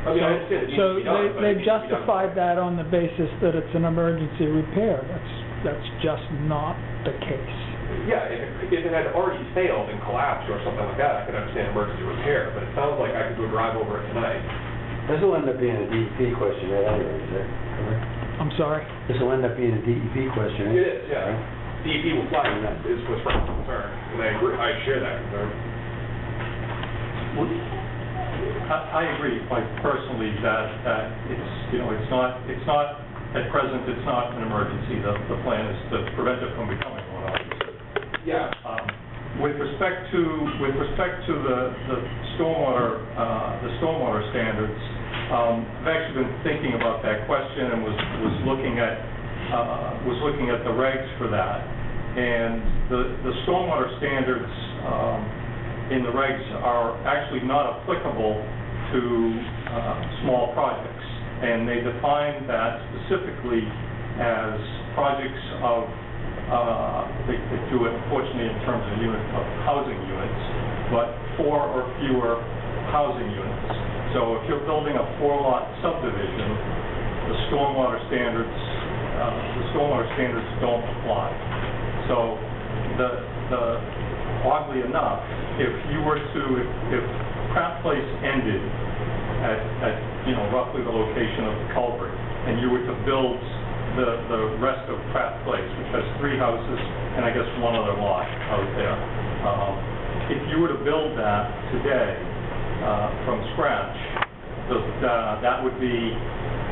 Speaker 3: I mean, I understand it needs to be done, but it
Speaker 2: they've
Speaker 3: needs to be done
Speaker 2: justified
Speaker 3: right.
Speaker 2: that on the basis that it's an emergency repair. That's just not the case.
Speaker 3: Yeah, if it had already failed and collapsed or something like that, I could understand emergency repair, but it sounds like I could go drive over it tonight.
Speaker 9: This will end up being a DEP question, right, anyway, is that correct?
Speaker 2: I'm sorry?
Speaker 9: This will end up being a DEP question,
Speaker 3: It
Speaker 9: right?
Speaker 3: is, yeah. DEP will flag that, is what's Frank's concern, and I agree, I share that concern.
Speaker 10: I agree quite personally that it's, you know, it's not, at present, it's not an emergency. The plan is to prevent it from becoming one, obviously.
Speaker 3: Yeah.
Speaker 10: With respect to the stormwater standards, I've actually been thinking about that question and was looking at the regs for that. And the stormwater standards in the regs are actually not applicable to small projects. And they define that specifically as projects of, they do it unfortunately in terms of housing units, but 4 or fewer housing units. So if you're building a 4-lot subdivision, the stormwater standards don't apply. So oddly enough, if Pratt Place ended at roughly the location of the culvert, and you were to build the rest of Pratt Place, which has 3 houses and I guess 1 other lot out there, if you were to build that today from scratch, that would be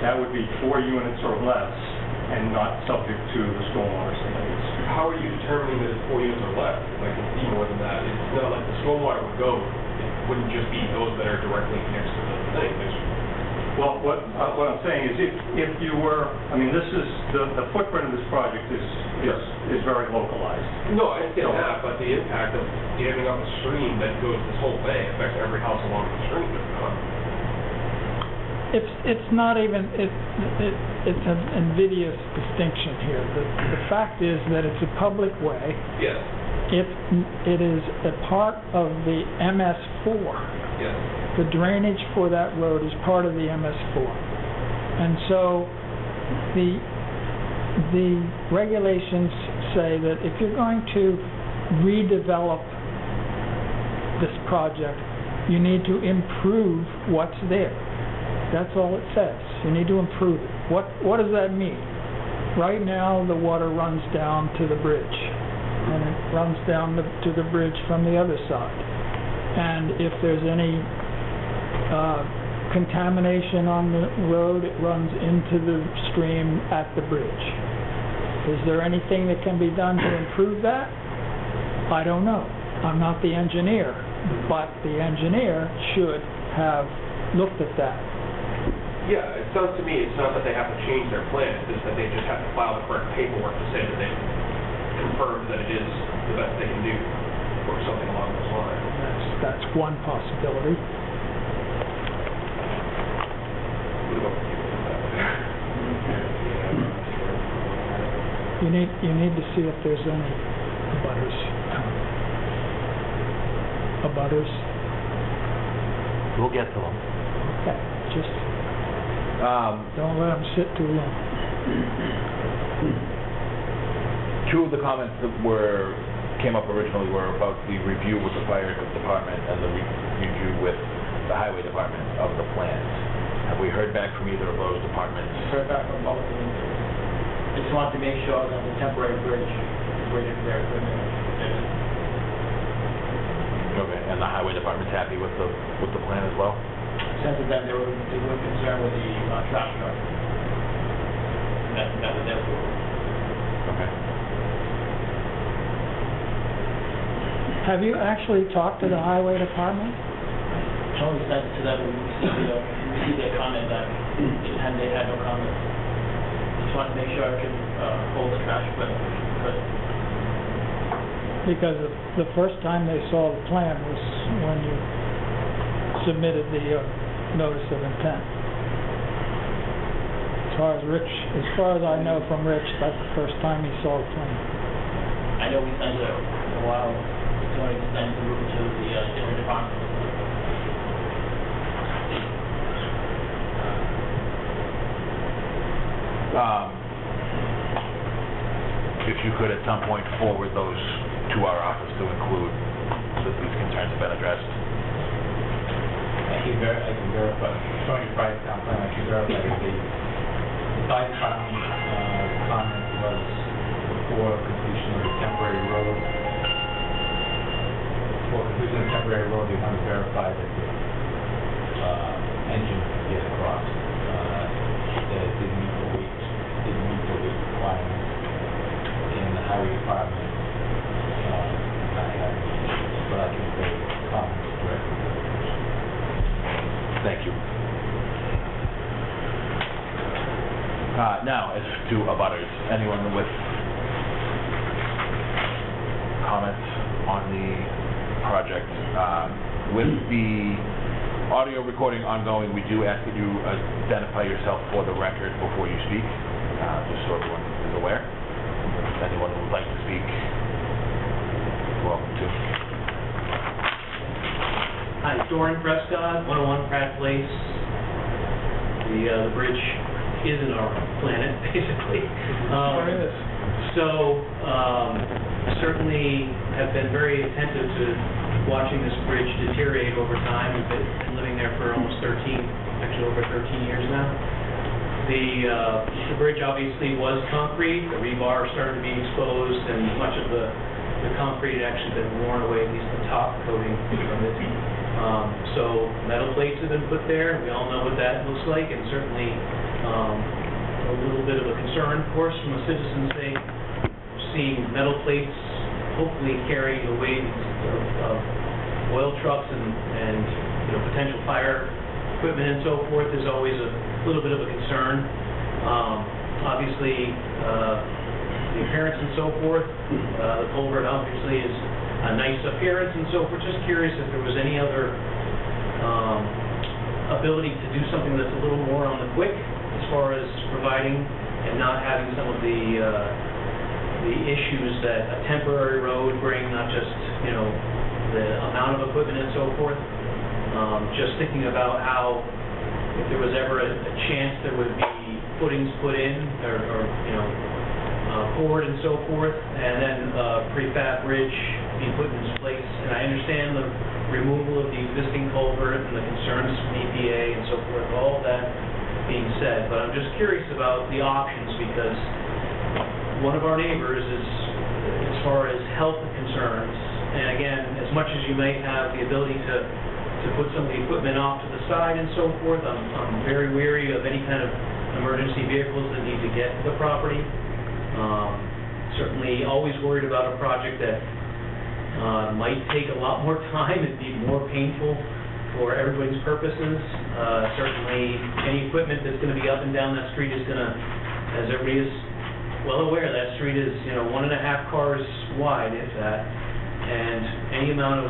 Speaker 10: 4 units or less and not subject to the stormwater standards.
Speaker 3: How are you determining that it's 4 units or less? Like, it's even more than that. It's not like the stormwater would go, it wouldn't just be those that are directly next to the thing.
Speaker 10: Well, what I'm saying is if you were, I mean, this is, the footprint of this project is very localized.
Speaker 3: No, I understand that, but the impact of damming up a stream that goes this whole way affects every house along the stream, does it not?
Speaker 2: It's not even, it's an invidious distinction here. The fact is that it's a public way.
Speaker 3: Yes.
Speaker 2: It is a part of the MS4.
Speaker 3: Yes.
Speaker 2: The drainage for that road is part of the MS4. And so the regulations say that if you're going to redevelop this project, you need to improve what's there. That's all it says. You need to improve it. What does that mean? Right now, the water runs down to the bridge, and it runs down to the bridge from the other side. And if there's any contamination on the road, it runs into the stream at the bridge. Is there anything that can be done to improve that? I don't know. I'm not the engineer, but the engineer should have looked at that.
Speaker 3: Yeah, it sounds to me it's not that they have to change their plan, it's that they just have to file the correct paperwork to say that they've confirmed that it is the best they can do, or something along those lines.
Speaker 2: That's one possibility. You need to see if there's any butters. abutters?
Speaker 1: We'll get to them.
Speaker 2: Okay, just don't let them sit too long.
Speaker 1: Two of the comments that came up originally were about the review with the fire department and the review with the highway department of the plans. Have we heard back from either of those departments?
Speaker 11: Heard back from both of them. I just wanted to make sure that the temporary bridge is waiting for their equipment.
Speaker 1: Okay, and the highway department's happy with the plan as well?
Speaker 11: Sense of them, they were concerned with the trash truck. And that was their approval.
Speaker 1: Okay.
Speaker 2: Have you actually talked to the highway department?
Speaker 11: Tony sent it to them and received their comment that they had no comment. Just wanted to make sure I could hold the trash equipment.
Speaker 2: Because the first time they saw the plan was when you submitted the notice of intent. As far as I know from Rich, that's the first time he saw the plan.
Speaker 11: I know we sent it a while to extend the route to the different departments.
Speaker 1: If you could at some point forward those to our office to include that these concerns have been addressed.
Speaker 12: I can verify, Tony Price, town planner, I can verify that the fire department comment was before completion of the temporary road. For completion of the temporary road, they want to verify that the engine could get across, that it didn't meet the weight requirements. In the highway department, but I can make comments directly.
Speaker 1: Thank you. Now, as to abutters, anyone with comments on the project? With the audio recording ongoing, we do ask that you identify yourself for the record before you speak, just so everyone is aware. If anyone would like to speak, welcome to.
Speaker 13: Hi, Doran Prescott, 101 Pratt Place. The bridge isn't our planet, basically. Certainly have been very attentive to watching this bridge deteriorate over time. We've been living there for almost over 13 years now. The bridge obviously was concrete. The rebar started to be exposed, and much of the concrete had actually been worn away, at least the top coating of it. So metal plates have been put there. We all know what that looks like, and certainly a little bit of a concern, of course, from a citizen's sake, seeing metal plates hopefully carry the weight of oil trucks and potential fire equipment and so forth is always a little bit of a concern. Obviously, the appearance and so forth, the culvert obviously is a nice appearance and so forth. Just curious if there was any other ability to do something that's a little more on the quick as far as providing and not having some of the issues that a temporary road bring, not just the amount of equipment and so forth. Just thinking about how if there was ever a chance there would be footings put in or poured and so forth, and then prefab bridge being put in its place. And I understand the removal of the existing culvert and the concerns from EPA and so forth, all of that being said, but I'm just curious about the options because one of our neighbors is, as far as health concerns, and again, as much as you might have the ability to put some of the equipment off to the side and so forth, I'm very wary of any kind of emergency vehicles that need to get to the property. Certainly always worried about a project that might take a lot more time and be more painful for everybody's purposes. Certainly any equipment that's going to be up and down that street is going to, as everybody is well aware, that street is 1.5 cars wide, if that, and any amount of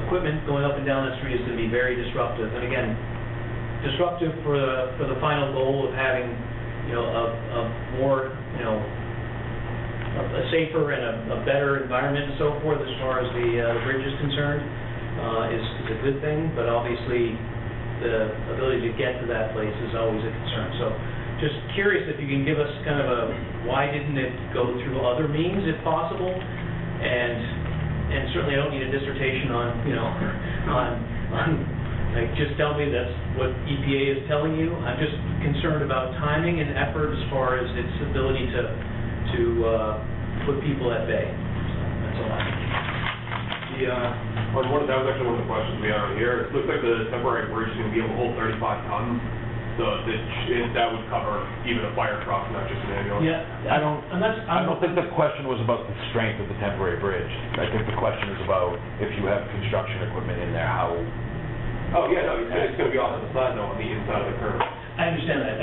Speaker 13: equipment going up and down that street is going to be very disruptive. And again, disruptive for the final goal of having a more a safer and a better environment and so forth as far as the bridge is concerned. is a good thing, but obviously the ability to get to that place is always a concern. So just curious if you can give us kind of a, why didn't it go through other means if possible? And certainly I don't need a dissertation on, like, just tell me that's what EPA is telling you. I'm just concerned about timing and effort as far as its ability to put people at bay. That's all I have.
Speaker 3: That was actually one of the questions we had on here. It looks like the temporary bridge is going to be able to hold 35 tons. So that would cover even a fire truck, not just an ambulance.
Speaker 13: Yeah.
Speaker 1: I don't think the question was about the strength of the temporary bridge. I think the question is about if you have construction equipment in there, how...
Speaker 3: Oh, yeah, no, it's going to be off to the side, though, on the inside of the curb.
Speaker 13: I understand that.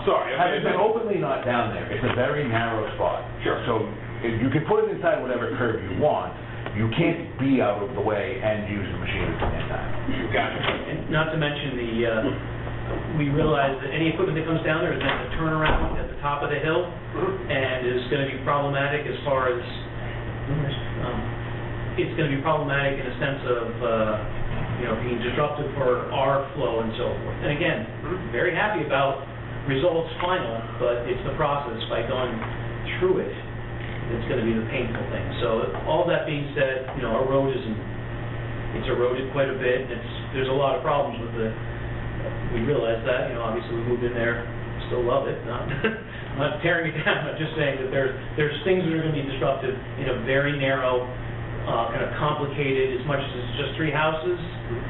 Speaker 3: Sorry.
Speaker 1: Having been openly not down there, it's a very narrow spot.
Speaker 3: Sure.
Speaker 1: So if you can put it inside whatever curve you want. You can't be out of the way and use the machine at the same time.
Speaker 3: Gotcha.
Speaker 13: And not to mention we realize that any equipment that comes down there is then a turnaround at the top of the hill, and is going to be problematic as far as, it's going to be problematic in a sense of, being disruptive for our flow and so forth. And again, very happy about results final, but it's the process by going through it that's going to be the painful thing. So all that being said, our road it's eroded quite a bit. There's a lot of problems with we realize that, obviously we moved in there, still love it, I'm not tearing it down, I'm just saying that there's things that are going to be disruptive in a very narrow, kind of complicated, as much as it's just 3 houses,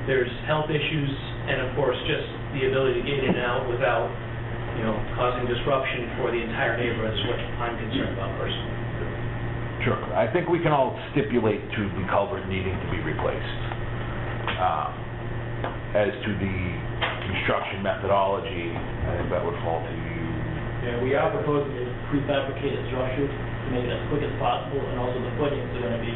Speaker 13: there's health issues, and of course just the ability to get in and out without, causing disruption for the entire neighborhood is what I'm concerned about personally.
Speaker 1: Sure. I think we can all stipulate to the culvert needing to be replaced. As to the construction methodology, I think that would fall to you.
Speaker 11: Yeah, we are proposing a prefabricated structure to make it as quick as possible, and also the footings are going to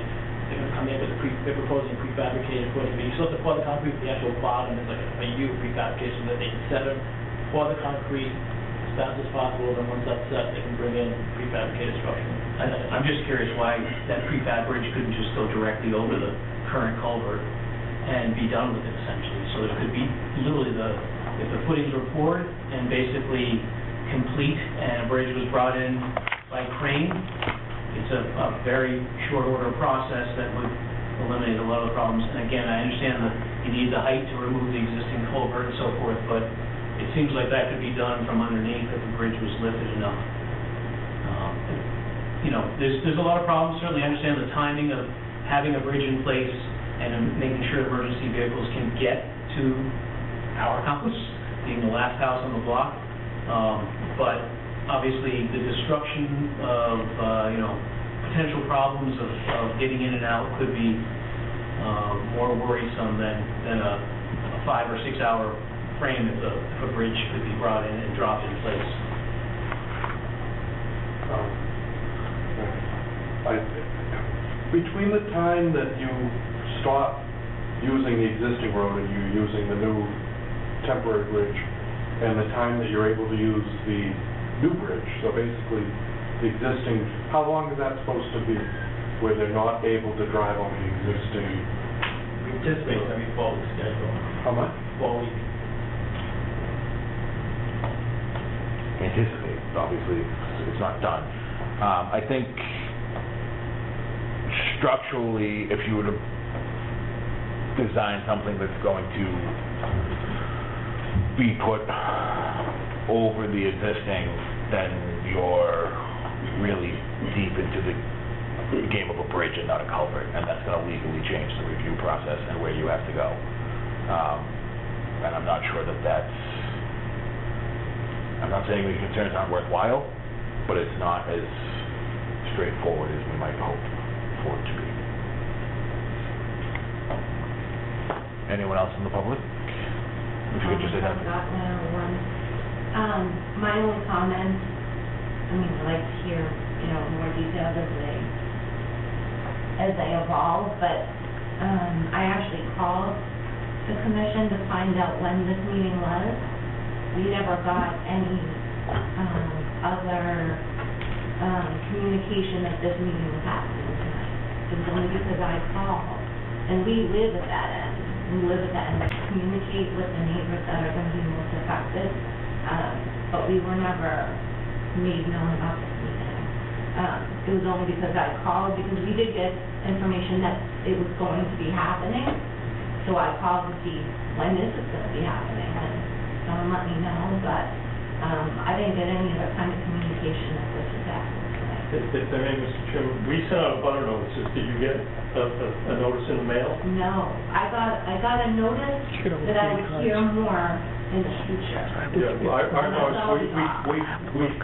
Speaker 11: come in with they're proposing prefabricated footing. But you still have to pour the concrete for the actual bottom. It's like a U prefabrication that they can set them, pour the concrete as fast as possible, then once that's set, they can bring in prefabricated structure.
Speaker 13: I'm just curious why that prefab bridge couldn't just go directly over the current culvert and be done with it essentially. So it could be literally if the footings were poured and basically complete and a bridge was brought in by crane, it's a very short order process that would eliminate a lot of the problems. And again, I understand that you need the height to remove the existing culvert and so forth, but it seems like that could be done from underneath if the bridge was lifted enough. There's a lot of problems. Certainly I understand the timing of having a bridge in place and making sure emergency vehicles can get to our house, being the last house on the block. But obviously the destruction of, potential problems of getting in and out could be more worrisome than a 5 or 6 hour frame if a bridge could be brought in and dropped in place.
Speaker 4: Between the time that you stop using the existing road and you're using the new temporary bridge, and the time that you're able to use the new bridge, so basically the existing, how long is that supposed to be, where they're not able to drive on the existing?
Speaker 11: We anticipate it's going to be 4-week schedule.
Speaker 4: How much?
Speaker 11: 4 weeks.
Speaker 1: Anticipate, obviously, it's not done. I think structurally, if you were to design something that's going to be put over the existing, then you're really deep into the game of a bridge and not a culvert, and that's going to legally change the review process and where you have to go. And I'm not sure I'm not saying the concerns aren't worthwhile, but it's not as straightforward as we might hope for it to be. Anyone else in the public? If you could just say that.
Speaker 6: My only comment, I'd like to hear, more details as they evolve, but I actually called the commission to find out when this meeting was. We never got any other communication that this meeting was happening tonight. It was only because I called
Speaker 8: And we live at that end. We live at that end, communicate with the neighbors that are gonna be most affected. But we were never made known about this meeting. It was only because I called, because we did get information that it was going to be happening. So I called to see when this is gonna be happening, and someone let me know, but, I didn't get any other kind of communication that this was happening tonight.
Speaker 10: If I may, Mr. Chairman, we sent out butter notices. Did you get a notice in the mail?
Speaker 8: No, I got a notice that I would hear more in the future.
Speaker 10: Yeah, well, our notice,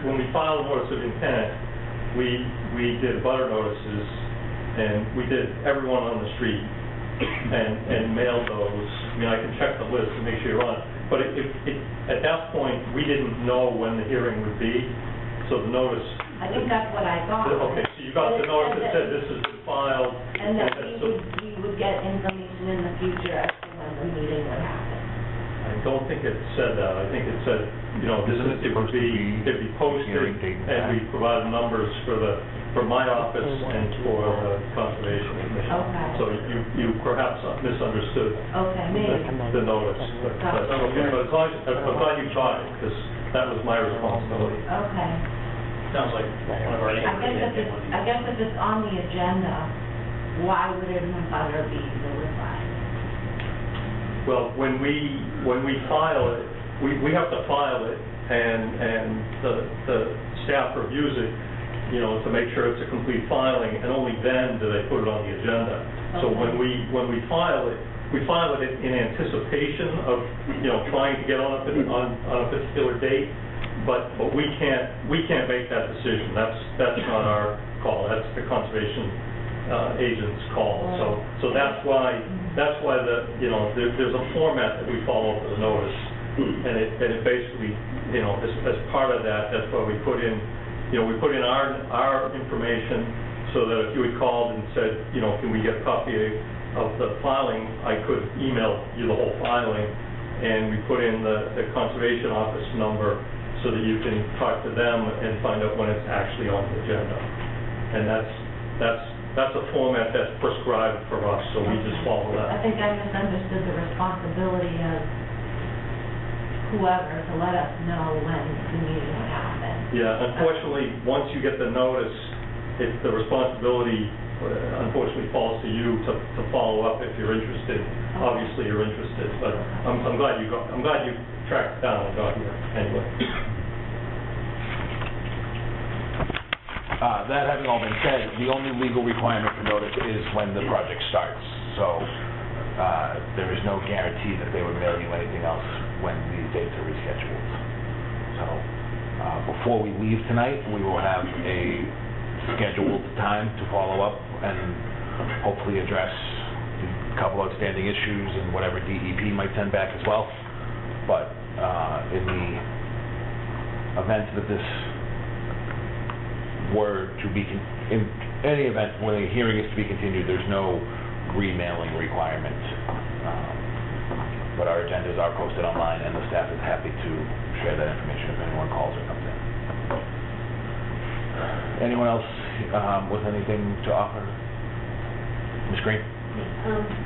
Speaker 10: when we filed a notice of intent, we did butter notices, and we did everyone on the street, and mailed those. I mean, I can check the list and make sure you're on it. But at that point, we didn't know when the hearing would be, so the notice...
Speaker 8: I think that's what I got.
Speaker 10: Okay, so you got the notice that said this has been filed.
Speaker 8: And that we would get information in the future as to when the meeting would happen.
Speaker 10: I don't think it said that. I think it said, you know, it'd be posted, and we provided numbers for my office and for the Conservation Commission.
Speaker 8: Okay.
Speaker 10: So you perhaps misunderstood
Speaker 8: Okay, maybe.
Speaker 10: the notice. But I'm glad you caught it, because that was my responsibility.
Speaker 8: Okay.
Speaker 11: Sounds like one of our neighbors.
Speaker 8: I guess if it's on the agenda, why would it better be notified?
Speaker 10: Well, when we file it, we have to file it, and the staff reviews it, you know, to make sure it's a complete filing, and only then do they put it on the agenda. So when we file it in anticipation of, you know, trying to get on a particular date, but we can't make that decision. That's not our call. That's the conservation agent's call. So that's why there's a format that we follow for the notice, and it basically, you know, as part of that, that's why we put in our information, so that if you had called and said, you know, can we get a copy of the filing, I could email you the whole filing, and we put in the conservation office number so that you can talk to them and find out when it's actually on the agenda. And that's a format that's prescribed for us, so we just follow that.
Speaker 8: I think I misunderstood the responsibility of whoever to let us know when the meeting would happen.
Speaker 10: Yeah, unfortunately, once you get the notice, the responsibility unfortunately falls to you to follow up if you're interested. Obviously, you're interested, but I'm glad you tracked down and got here anyway.
Speaker 1: That having all been said, the only legal requirement for notice is when the project starts. So there is no guarantee that they would mail you anything else when these dates are rescheduled. So before we leave tonight, we will have a scheduled time to follow up and hopefully address a couple outstanding issues and whatever DEP might send back as well. But in the event that this were to be, in any event, when a hearing is to be continued, there's no remailing requirement. But our agendas are posted online, and the staff is happy to share that information if anyone calls or comes in. Anyone else with anything to offer? Ms. Green?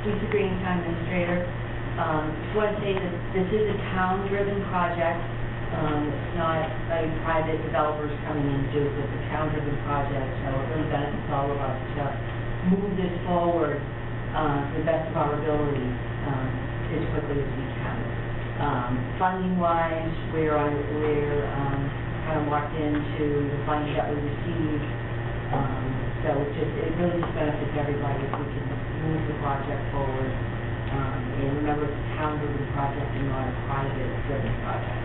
Speaker 8: Lisa Green, Town Administrator. Just want to say that this is a town-driven project. It's not by private developers coming in to do it. It's a town-driven project, so it really benefits all of us to move this forward to the best of our ability as quickly as we can. Funding-wise, we're kind of locked into the funding that we received. So it really just benefits everybody if we can move the project forward. And remember, it's a town-driven project and not a private-driven project.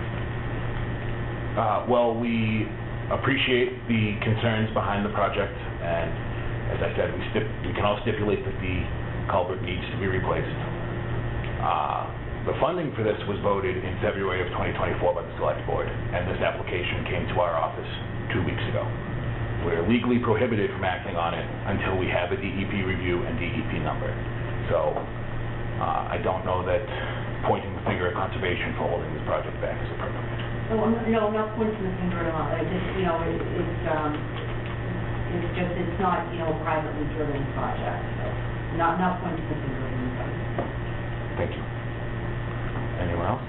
Speaker 1: Well, we appreciate the concerns behind the project, and as I said, we can all stipulate that the culvert needs to be replaced. The funding for this was voted in February of 2024 by the Select Board, and this application came to our office 2 weeks ago. We're legally prohibited from acting on it until we have a DEP review and DEP number. So I don't know that pointing the finger at conservation for holding this project back is appropriate.
Speaker 8: No, I'm not pointing the finger at all. I just, it's not, a privately driven project. So
Speaker 14: not pointing the finger at anybody.
Speaker 1: Thank you. Anyone else?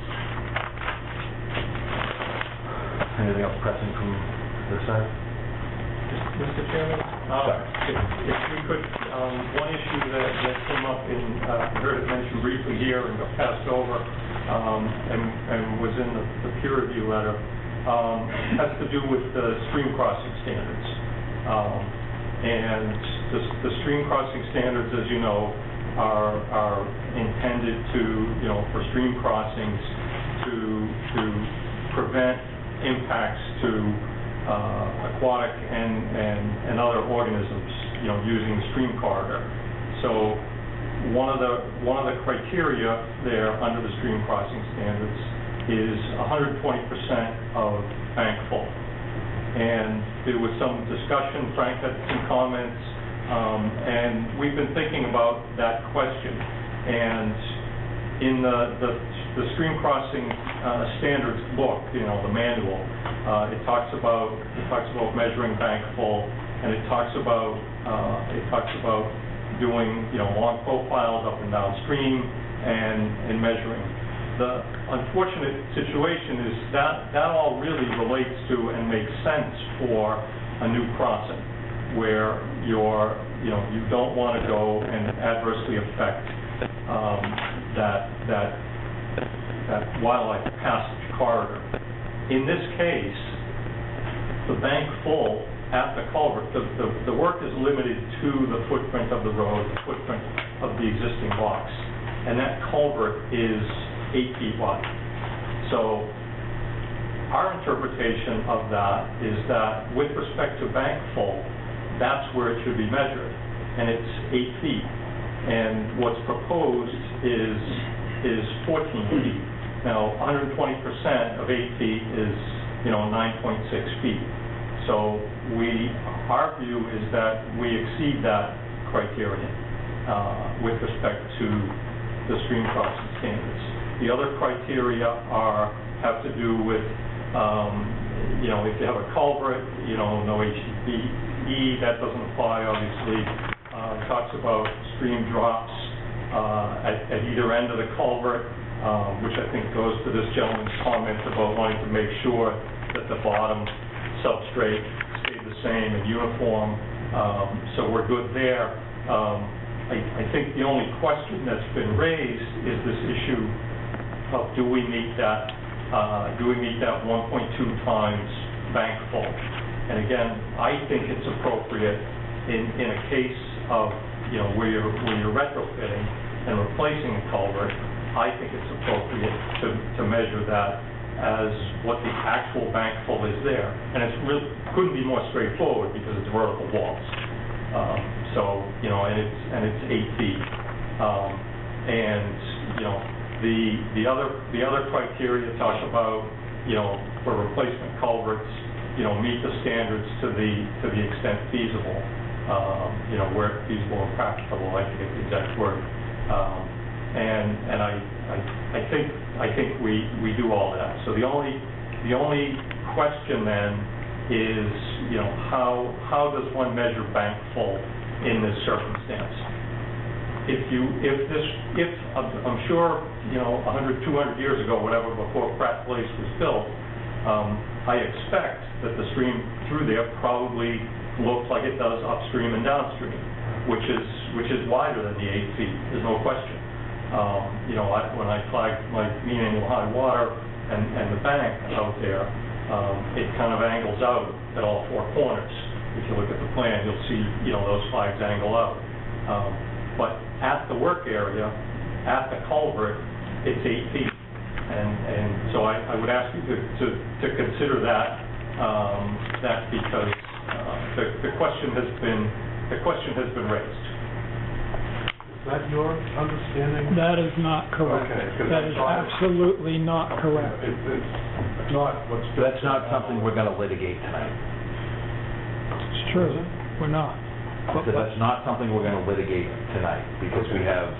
Speaker 1: Anything else pressing from this side?
Speaker 10: Mr. Chairman?
Speaker 1: Sorry.
Speaker 10: If we could, one issue that came up in, heard it mentioned briefly here and got passed over, and was in the peer review letter, has to do with the stream crossing standards. And the stream crossing standards, as you know, are intended to, for stream crossings to prevent impacts to aquatic and other organisms, using the stream corridor. So one of the criteria there under the stream crossing standards is 120% of bank full. And there was some discussion, Frank had some comments, and we've been thinking about that question. And in the stream crossing standards book, the manual, it talks about measuring bank full, and it talks about doing long profiles up and downstream and measuring. The unfortunate situation is that all really relates to and makes sense for a new crossing where you don't want to go and adversely affect that wildlife passage corridor. In this case, the bank full at the culvert, the work is limited to the footprint of the road, the footprint of the existing box, and that culvert is 8 feet wide. So our interpretation of that is that with respect to bank full, that's where it should be measured, and it's 8 feet. And what's proposed is 14 feet. Now, 120% of 8 feet is, 9.6 feet. So our view is that we exceed that criterion with respect to the stream crossing standards. The other criteria have to do with, if you have a culvert, no HDPE, that doesn't apply, obviously. It talks about stream drops at either end of the culvert, which I think goes to this gentleman's comment about wanting to make sure that the bottom substrate stayed the same and uniform. So we're good there. I think the only question that's been raised is this issue of do we meet that 1.2 times bank full? And again, I think it's appropriate in a case of where you're retrofitting and replacing a culvert. I think it's appropriate to measure that as what the actual bank full is there, and couldn't be more straightforward because it's vertical walls. And it's 8 feet, The other criteria talk about, for replacement culverts, meet the standards to the extent feasible, where feasible and practicable, I forget the exact word. And I think we do all that. So the only question then is, how does one measure bank full in this circumstance? I'm sure, 100, 200 years ago, whatever, before Pratt Place was built, I expect that the stream through there probably looked like it does upstream and downstream, which is wider than the 8 feet. There's no question. When I flagged my mean annual high water and the bank out there, it kind of angles out at all four corners. If you look at the plan, you'll see, those flags angle out. But at the work area, at the culvert, it's 8 feet. And so I would ask you to consider that because the question has been raised.
Speaker 4: Is that your understanding?
Speaker 2: That is not correct.
Speaker 4: Okay,
Speaker 2: that is absolutely not correct.
Speaker 4: It's not what's...
Speaker 1: That's not something we're going to litigate tonight.
Speaker 2: It's true. We're not.
Speaker 1: So that's not something we're going to litigate tonight because we have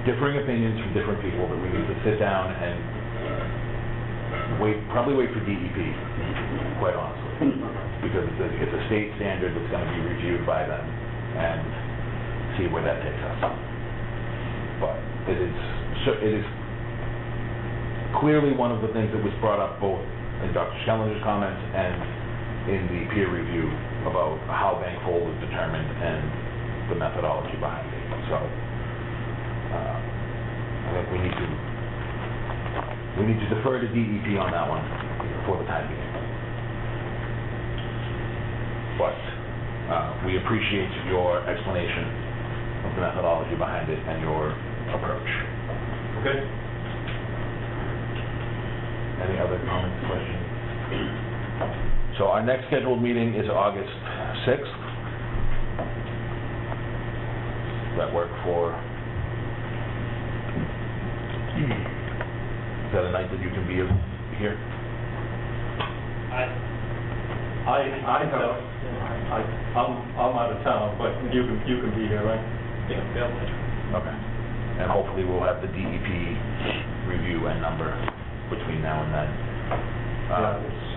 Speaker 1: differing opinions from different people that we need to sit down and probably wait for DEP, quite honestly, because it's a state standard that's going to be reviewed by them. And see where that takes us. But it is clearly one of the things that was brought up both in Dr. Schellinger's comments and in the peer review about how bank fold is determined and the methodology behind it. So, I think we need to defer to DEP on that one for the time being. But we appreciate your explanation of the methodology behind it and your approach. Okay? Any other comments, questions? So our next scheduled meeting is August 6th. Does that work for? Is that a night that you can be here?
Speaker 10: I'm out of town, but you can be here, right?
Speaker 11: Yeah.
Speaker 1: Okay. And hopefully we'll have the DEP review and number between now and then.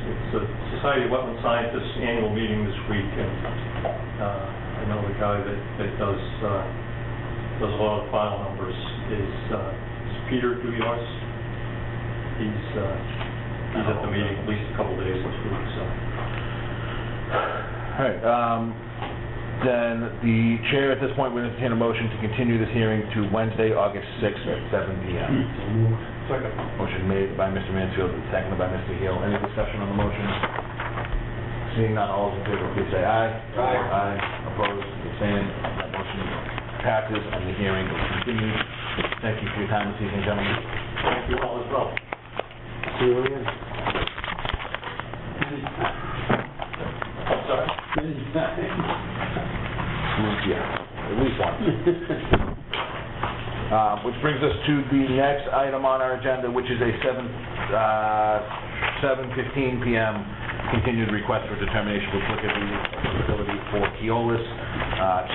Speaker 10: It's the Society of Wetland Scientists annual meeting this week, and I know the guy that does a lot of the final numbers is Peter Duyos. He's at the meeting at least a couple days this week, so.
Speaker 1: All right. Then the chair at this point would entertain a motion to continue this hearing to Wednesday, August 6th at 7 p.m.
Speaker 4: Second.
Speaker 1: Motion made by Mr. Mansfield and seconded by Mr. Hill. Any discussion on the motion? Seeing none, all those in favor, please say aye.
Speaker 4: Aye.
Speaker 1: Aye. Opposed? Abstained? That motion passes and the hearing is continued. Thank you for your time this evening, gentlemen.
Speaker 10: Thank you all as well.
Speaker 9: See you again.
Speaker 10: Sorry.
Speaker 1: Yeah, at least once. Which brings us to the next item on our agenda, which is a 7:15 p.m. continued request for determination of applicability for Keolis.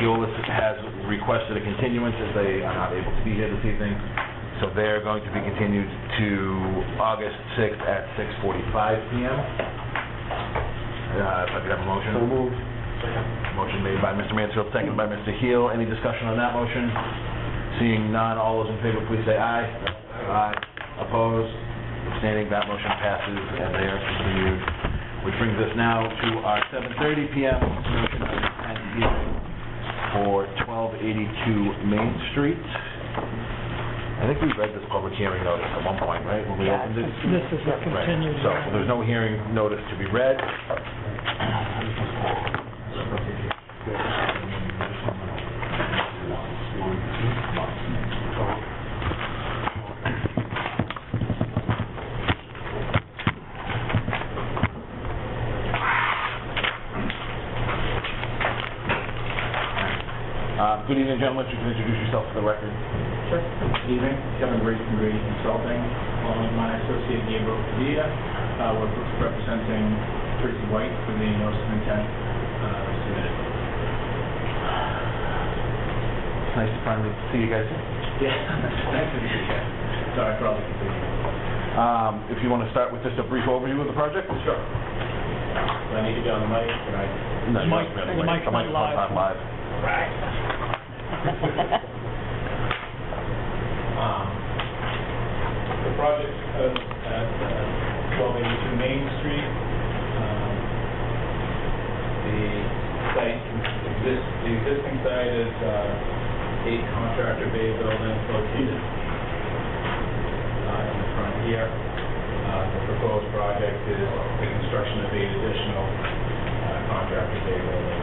Speaker 1: Keolis has requested a continuance as they are not able to be here this evening. So they're going to be continued to August 6th at 6:45 p.m. If I could have a motion.
Speaker 9: So moved.
Speaker 1: Motion made by Mr. Mansfield, seconded by Mr. Heel. Any discussion on that motion? Seeing none, all those in favor, please say aye. Aye. Opposed? Abstaining? That motion passes, and they are continued. Which brings us now to our 7:30 p.m. motion and hearing for 1282 Main Street. I think we read this public hearing notice at one point, right, when we opened it?
Speaker 2: This is a
Speaker 1: Right.
Speaker 2: continued.
Speaker 1: So there's no hearing notice to be read. Good evening, gentlemen. You can introduce yourself for the record.
Speaker 12: Sure. Good evening. Kevin Brady from Brady Consulting. My associate Gabriel Padilla. We're representing Tracy White for the notice of intent submitted.
Speaker 1: It's nice to finally see you guys.
Speaker 12: Yeah, nice to meet you guys. Sorry for all the confusion.
Speaker 1: If you want to start with just a brief overview of the project?
Speaker 12: Sure. Do I need to be on the mic? Can I?
Speaker 1: No,
Speaker 2: The mic's not live.
Speaker 1: not live.
Speaker 12: Right. The project is at 1282 Main Street. The existing site is 8 contractor bay buildings located in the front here. The proposed project is the construction of 8 additional contractor bay buildings.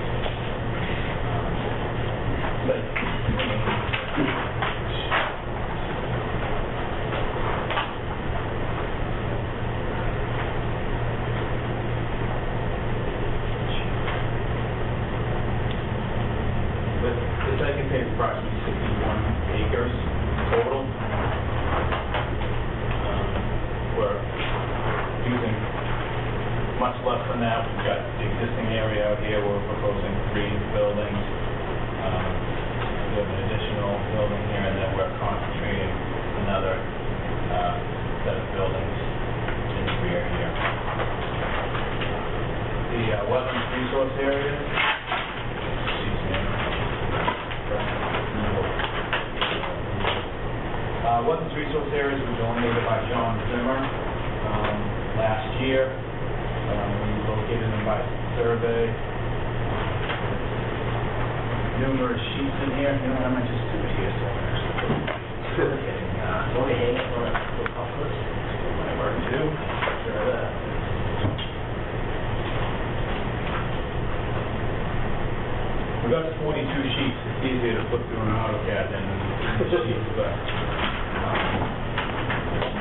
Speaker 12: The site contains approximately 61 acres total. We're using much less than that. We've got the existing area out here. We're proposing 3 buildings. We have an additional building here, and then we're concentrating another set of buildings in the rear here. The wetlands resource area. Excuse me. resource areas were donated by John Zimmer last year. We located them by survey. Numerous sheets in here. You know what, I might just do it here, so actually. Go ahead, we'll publish this. My work too. Sure of that. We got 42 sheets. It's easier to flip through an AutoCAD than sheets, but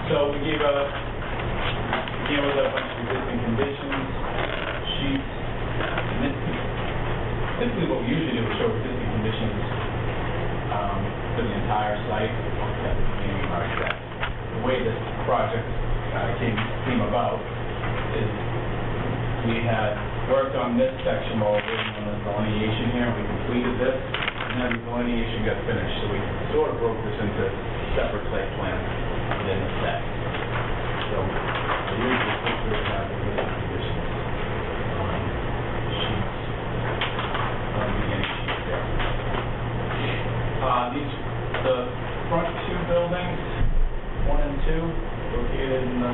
Speaker 12: so we gave with a bunch of existing conditions, sheets. Typically, what we usually do is show existing conditions for the entire site at the beginning of our set. The way this project came about is we had worked on this section while we were working on the delineation here. We completed this, and then the delineation got finished, so we sort of broke this into separate site plans within the set. So I usually picture it as existing conditions sheets. The front two buildings, 1 and 2, located in the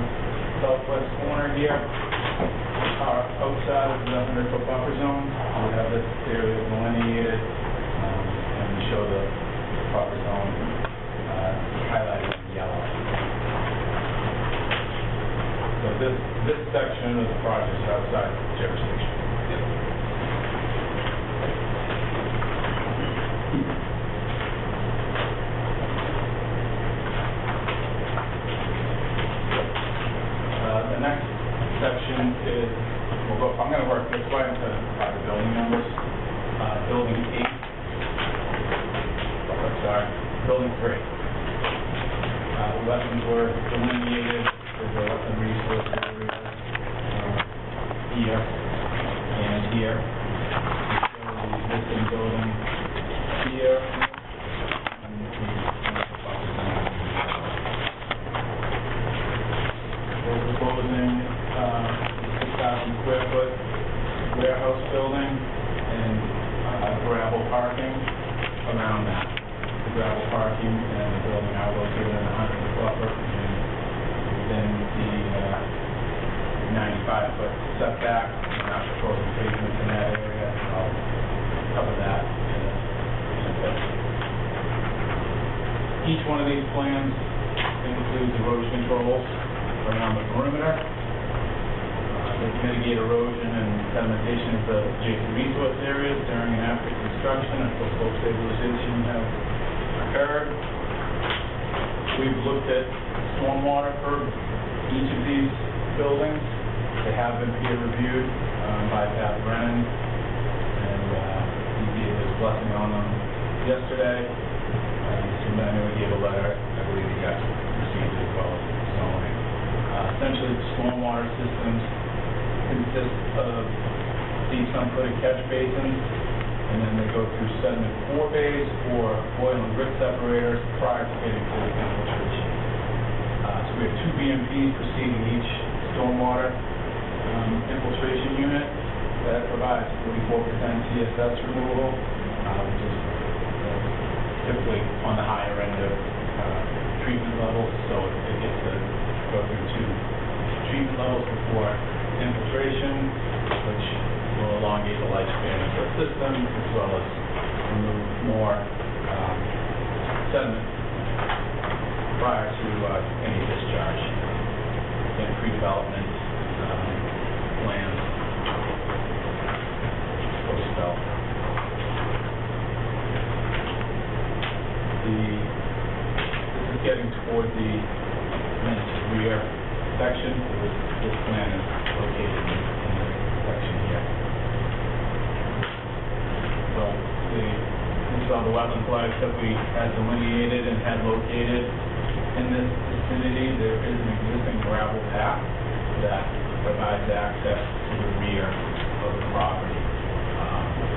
Speaker 12: southwest corner here, are outside of the 100-foot buffer zone. We have this area delineated, and we show the buffer zone highlighted in yellow. So this section of the project is outside jurisdiction. The next section is, I'm going to work this way into the building numbers. Building 8, building 3. Wetlands were delineated as a wetland resource area here and here. We show the existing building here. Proposing 6,000 square foot warehouse building and gravel parking around that. The gravel parking and the building are located in the 100-foot buffer and within the 95-foot setback. We're not proposing pavement in that area. I'll cover that in a bit. Each one of these plans includes erosion controls around the perimeter. They mitigate erosion and sedimentation of the adjacent resource areas during and after construction until slope stabilization has occurred. We've looked at stormwater for each of these buildings. They have been peer reviewed by Pat Brennan, and he gave his blessing on them yesterday. I know he gave a letter. I believe he got received as well as zoning. Essentially, the stormwater systems consist of deep sun-footed catch basins, and then they go through sediment forebays or oil and grit separators prior to getting to the infiltration. So we have 2 BMPs preceding each stormwater infiltration unit that provides 44% TSS removal, which is typically on the higher end of treatment levels, so it gets to go through 2 treatment levels before infiltration, which will elongate the lifespan of the system as well as remove more sediment prior to any discharge. Again, pre-development plans, post-development. This is getting toward the rear section. This plan is located in this section here. So these are the wetland flags that we had delineated and had located in this vicinity. There is an existing gravel path that provides access to the rear of the property.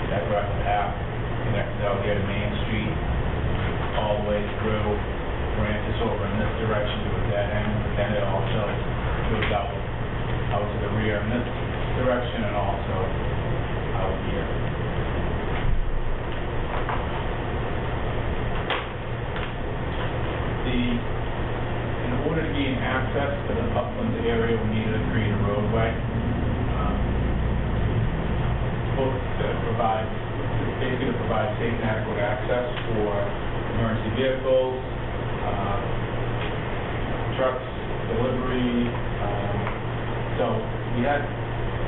Speaker 12: That gravel path connects out here to Main Street, all the way through, branches over in this direction to a dead end, but then it also goes out to the rear in this direction and also out here. access to the upland area, we needed to create a roadway. Both to provide, basically to provide safe and adequate access for emergency vehicles, trucks, delivery. So we had,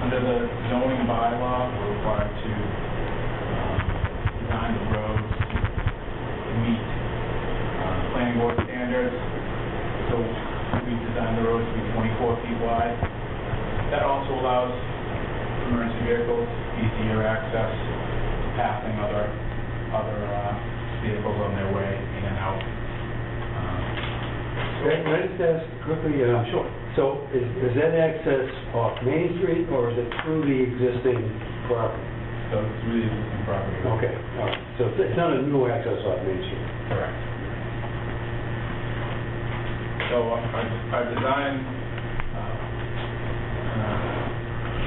Speaker 12: under the zoning bylaw, we're required to design the roads to meet planning board standards. So we designed the roads to be 24 feet wide. That also allows emergency vehicles easier access, passing other vehicles on their way in and out.
Speaker 9: Can I just ask quickly?
Speaker 12: Sure.
Speaker 9: So is that access off Main Street, or is it through the existing property?
Speaker 12: So it's really existing property.
Speaker 9: Okay, all right. So it's not a new access off Main Street?
Speaker 12: Correct. So our design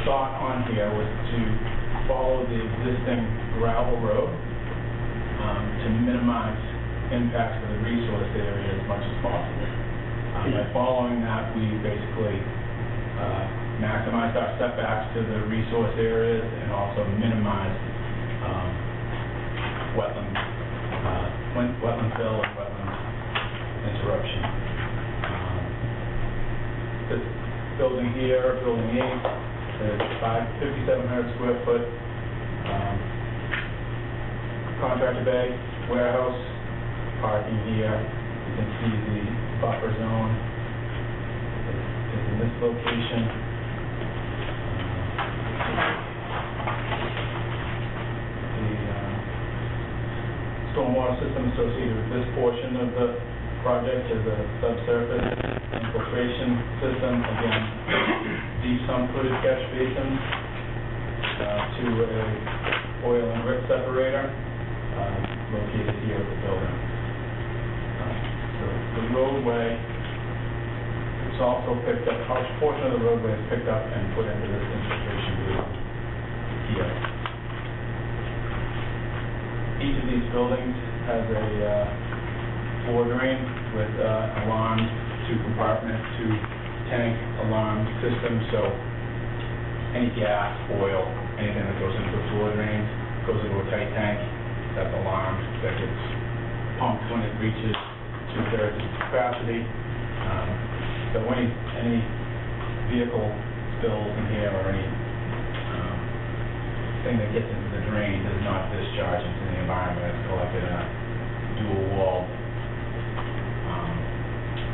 Speaker 12: thought on here was to follow the existing gravel road to minimize impacts to the resource area as much as possible. By following that, we basically maximized our setbacks to the resource areas and also minimized wetland fill and wetland interruption. This building here, building 8, is 5,700 square foot contractor bay warehouse. Parking here. You can see the buffer zone is in this location. The stormwater system associated with this portion of the project is a subsurface infiltration system. Again, deep sump footed catch basins to a oil and grit separator located here at the building. So the roadway, it's also picked up, a portion of the roadway is picked up and put into this infiltration loop here. Each of these buildings has a floor drain with alarmed 2-compartment, 2-tank alarm system. So any gas, oil, anything that goes into the floor drains goes into a tight tank that's alarmed, that gets pumped when it reaches 2/3 its capacity. So any vehicle spills in here or any thing that gets into the drain does not discharge into the environment. It's collected in a dual-walled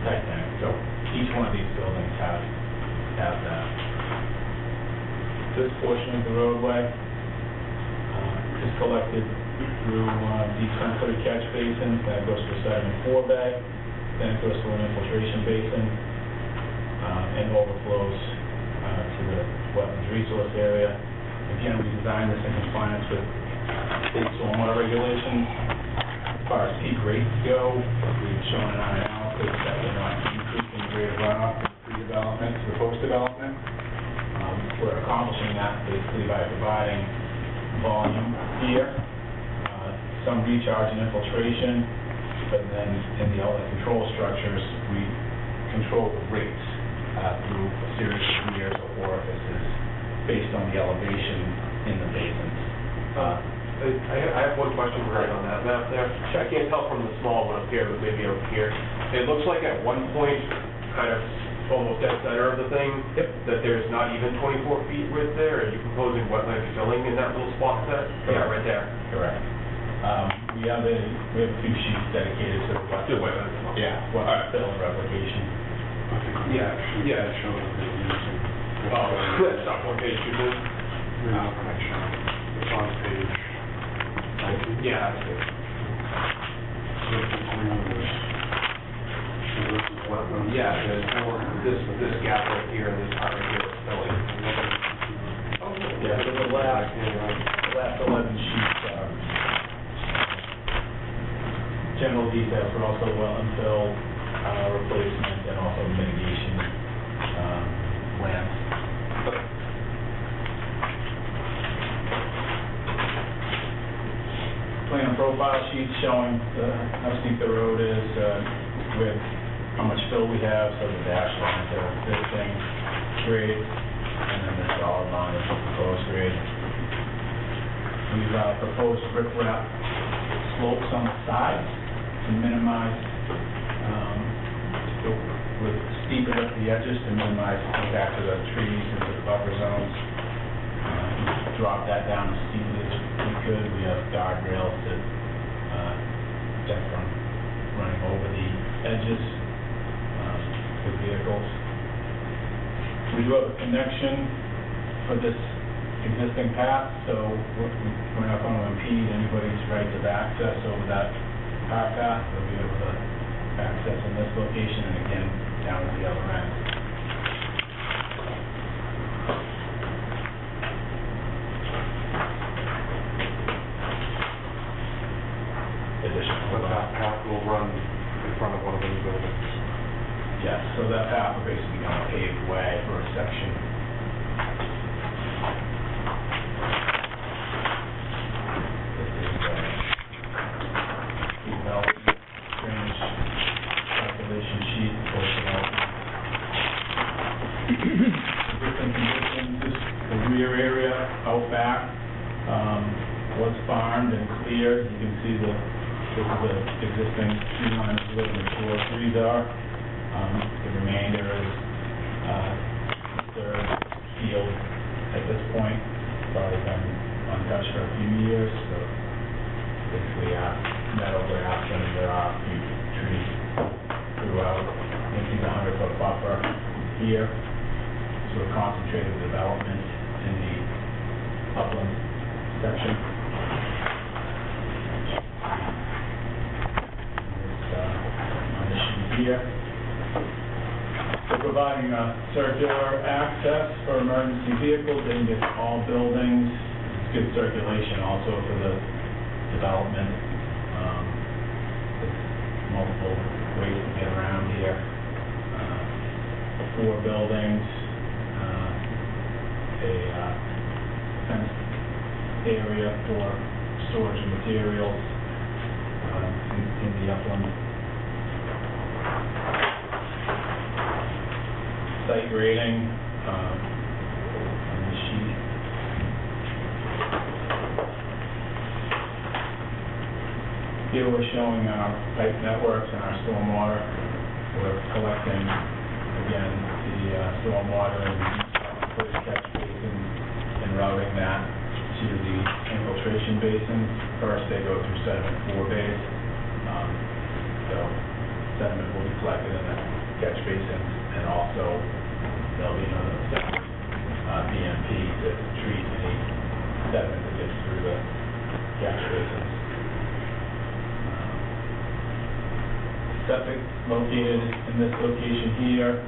Speaker 12: tight tank. So each one of these buildings has that. This portion of the roadway is collected through deep sump-footed catch basins. That goes to a sediment 4 bay, then it goes to an infiltration basin and overflows to the wetlands resource area. Again, we designed this in compliance with state stormwater regulations. As far as peak rates go, we've shown in our analysis that we're not increasing the rate of runoff from pre-development to post-development. We're accomplishing that basically by providing volume here, some recharge and infiltration, but then in the outlet control structures, we control the rates through a series of gears or orifices based on the elevation in the basins.
Speaker 3: I have one question regarding on that map there. I can't tell from the small one up here, but maybe over here. It looks like at one point, kind of almost dead center of the thing, that there's not even 24 feet width there. Are you proposing wetland filling in that little spot there? Yeah, right there.
Speaker 12: Correct. We have a few sheets dedicated to the wetland. Yeah, wetland fill and replication.
Speaker 3: Yeah, it shows that they're using. Oh, that's not what page you did?
Speaker 4: No, it's on page 19.
Speaker 3: Yeah, that's good. Yeah, this gap right here and this part right here is filling.
Speaker 12: Yeah, so the last 11 sheets are general details, but also wetland fill, replacement, and also mitigation plans. Plan and profile sheets showing how steep the road is with how much fill we have, so the dashed lines are existing grade, and then the solid line is the proposed grade. We've proposed riprap slopes on the sides to minimize, with steepen up the edges to minimize impact to the trees and the buffer zones. Drop that down as steeply as we could. We have guardrails to protect from running over the edges with vehicles. We do have a connection for this existing path, so we're not going to impede anybody's rights of access over that car path. They'll be able to access in this location and again down at the other end.
Speaker 4: But that path will run in front of one of those buildings.
Speaker 12: Yes, so that path will basically become a paved way for a section. This is the development drainage calculation sheet for development. Different conditions, this the rear area out back was farmed and cleared. You can see this is the existing tree line where the mature trees are. The remainder is third field at this point. It's already been untouched for a few years, so basically meadow grass, and there are a few trees throughout. You can see the 100-foot buffer here. So a concentrated development in the upland section. On the sheet here. We're providing circular access for emergency vehicles into all buildings. It's good circulation also for the development. There's multiple ways to get around here. 4 buildings, a fenced area for storage of materials in the upland. Site grading on the sheet. Here we're showing our pipe networks and our stormwater. We're collecting, again, the stormwater and catch basins and routing that to the infiltration basins. First, they go through sediment 4 bays. So sediment will be collected in the catch basins, and also there'll be another BMP to treat any sediment that gets through the catch basins. Septic located in this location here.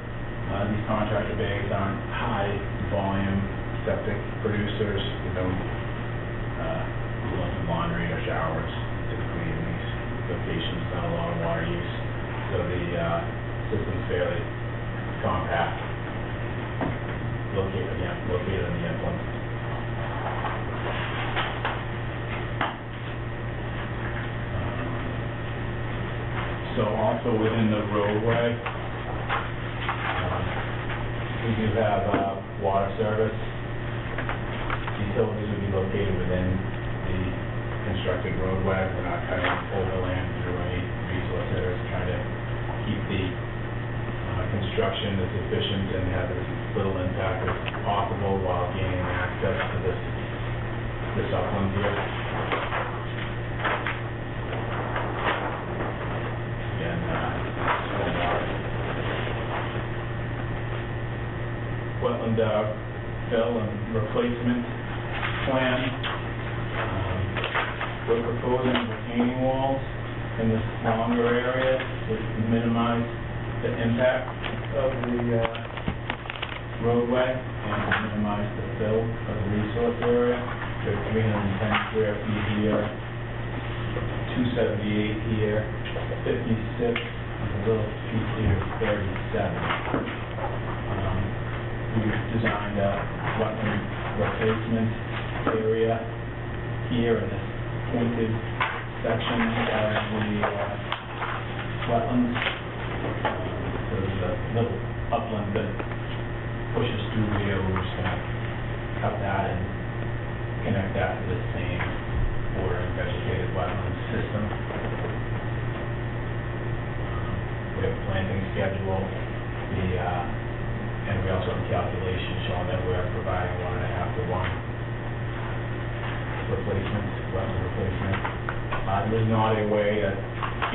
Speaker 12: These contractor bays aren't high volume septic producers. We don't do laundry or showers typically in these locations, not a lot of water use. So the system's fairly compact, located in the inland. So also within the roadway, we do have water service. Utilities would be located within the constructed roadway. We're not cutting overland through any resource areas, trying to keep the construction as efficient and have as little impact as possible while gaining access to this upland here. Again, wetland fill and replacement plan. We're proposing retaining walls in this longer area to minimize the impact of the roadway and to minimize the fill of the resource area. There's 310 square feet here, 278 here, 56, and a little piece here, 37. We've designed a wetland replacement area here in this pointed section of the wetlands. little upland that pushes through here, we're just gonna cut that and connect that to the same border and vegetated wetland system. We have a planting schedule, and we also have a calculation showing that we're providing 1.5 to 1 replacement, wetland replacement. There's not a way to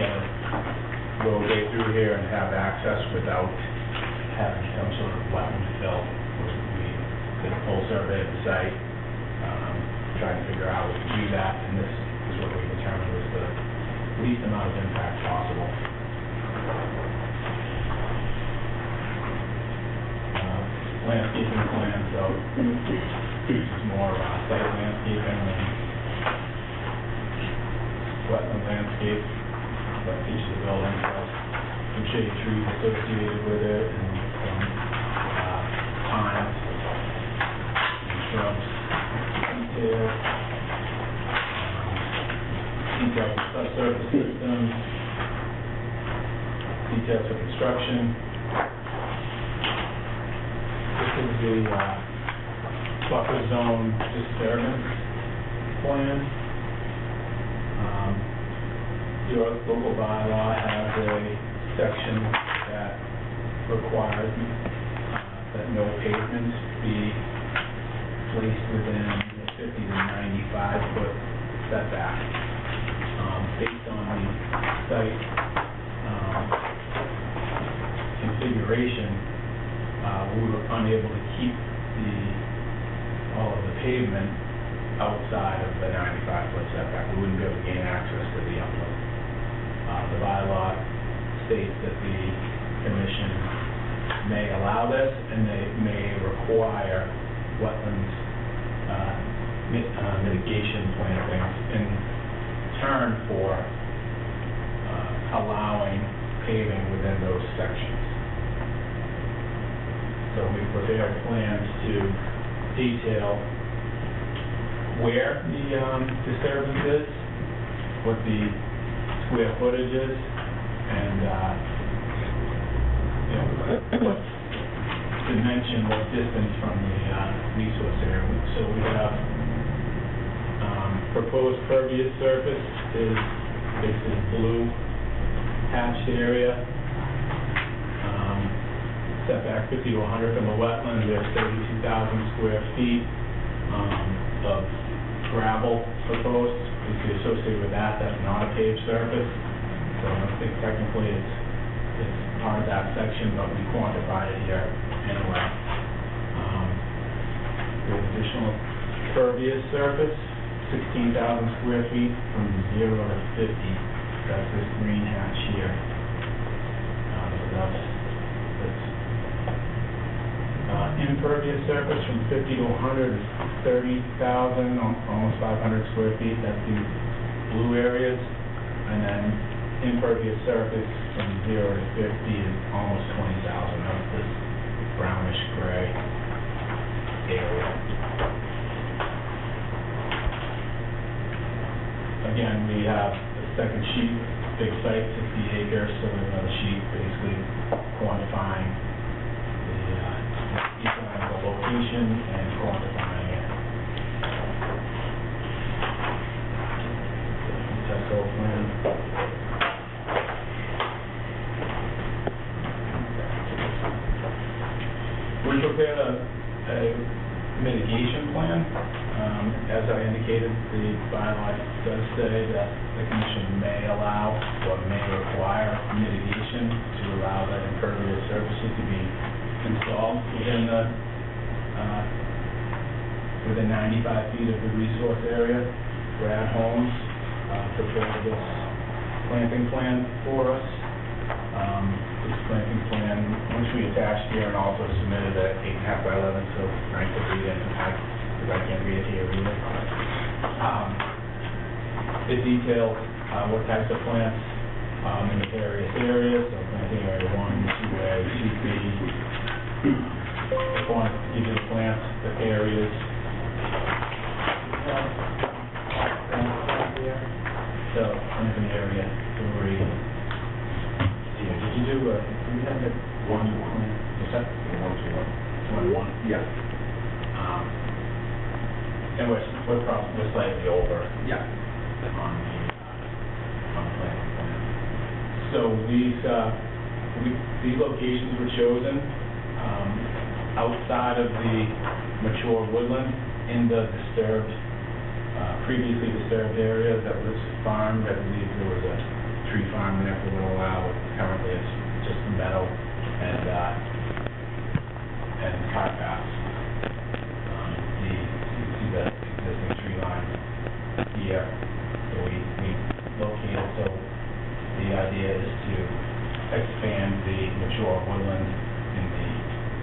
Speaker 12: get a roadway through here and have access without having some sort of wetland fill. We did a full survey of the site, trying to figure out how to do that, and this is what we determined was the least amount of impact possible. Landscaping plan, so this is more site landscaping than wetland landscape, but each of the buildings has some shade trees associated with it, and some pines and shrubs. Details for subsurface systems, details for construction. This is the buffer zone disturbance plan. Your local bylaw has a section that requires that no pavements be placed within 50 to 95 foot setback. Based on the site configuration, we were unable to keep all of the pavement outside of the 95 foot setback. We wouldn't be able to gain access to the upland. The bylaw states that the commission may allow this, and they may require wetlands mitigation plantings in turn for allowing paving within those sections. So we prepared plans to detail where the disturbance is, what the square footage is, and what dimension, what distance from the resource area. So we have proposed pervious surface is this blue hatched area. Setback 50 to 100 from the wetland. We have 32,000 square feet of gravel proposed. You see associated with that, that's not a paved surface. So I think technically it's part of that section, but we quantified it here anyway. We have additional pervious surface, 16,000 square feet from 0 to 50. That's this green hatch here. So that's impervious surface from 50 to 100 is 30,000, almost 500 square feet. That's these blue areas. And then impervious surface from 0 to 50 is almost 20,000. That's this brownish gray area. Again, we have the second sheet, big site, 60 acres, so we have another sheet basically quantifying the location and quantifying it. TESO plan. We prepared a mitigation plan. As I indicated, the bylaw does say that the commission may allow or may require mitigation to allow that impervious surfaces to be installed within 95 feet of the resource area. Brad Holmes prepared this planting plan for us. This planting plan, which we attached here and also submitted at 8.5 by 11, so I could read it, because I can't read it here either. It details what types of plants in the various areas, so planting area 1, 2A, 2B. If one gives you the plants, the areas. So planting area 3. Did you do? Do we have the 1-1, is that? 1-1?
Speaker 3: Yeah.
Speaker 12: And we're slightly over
Speaker 3: Yeah.
Speaker 12: on the planning plan. So these locations were chosen outside of the mature woodland in the disturbed, previously disturbed area that was farmed. I believe there was a tree farm there for a little while, but currently it's just a meadow and car paths. You can see the existing tree line here, so we located, so the idea is to expand the mature woodland in the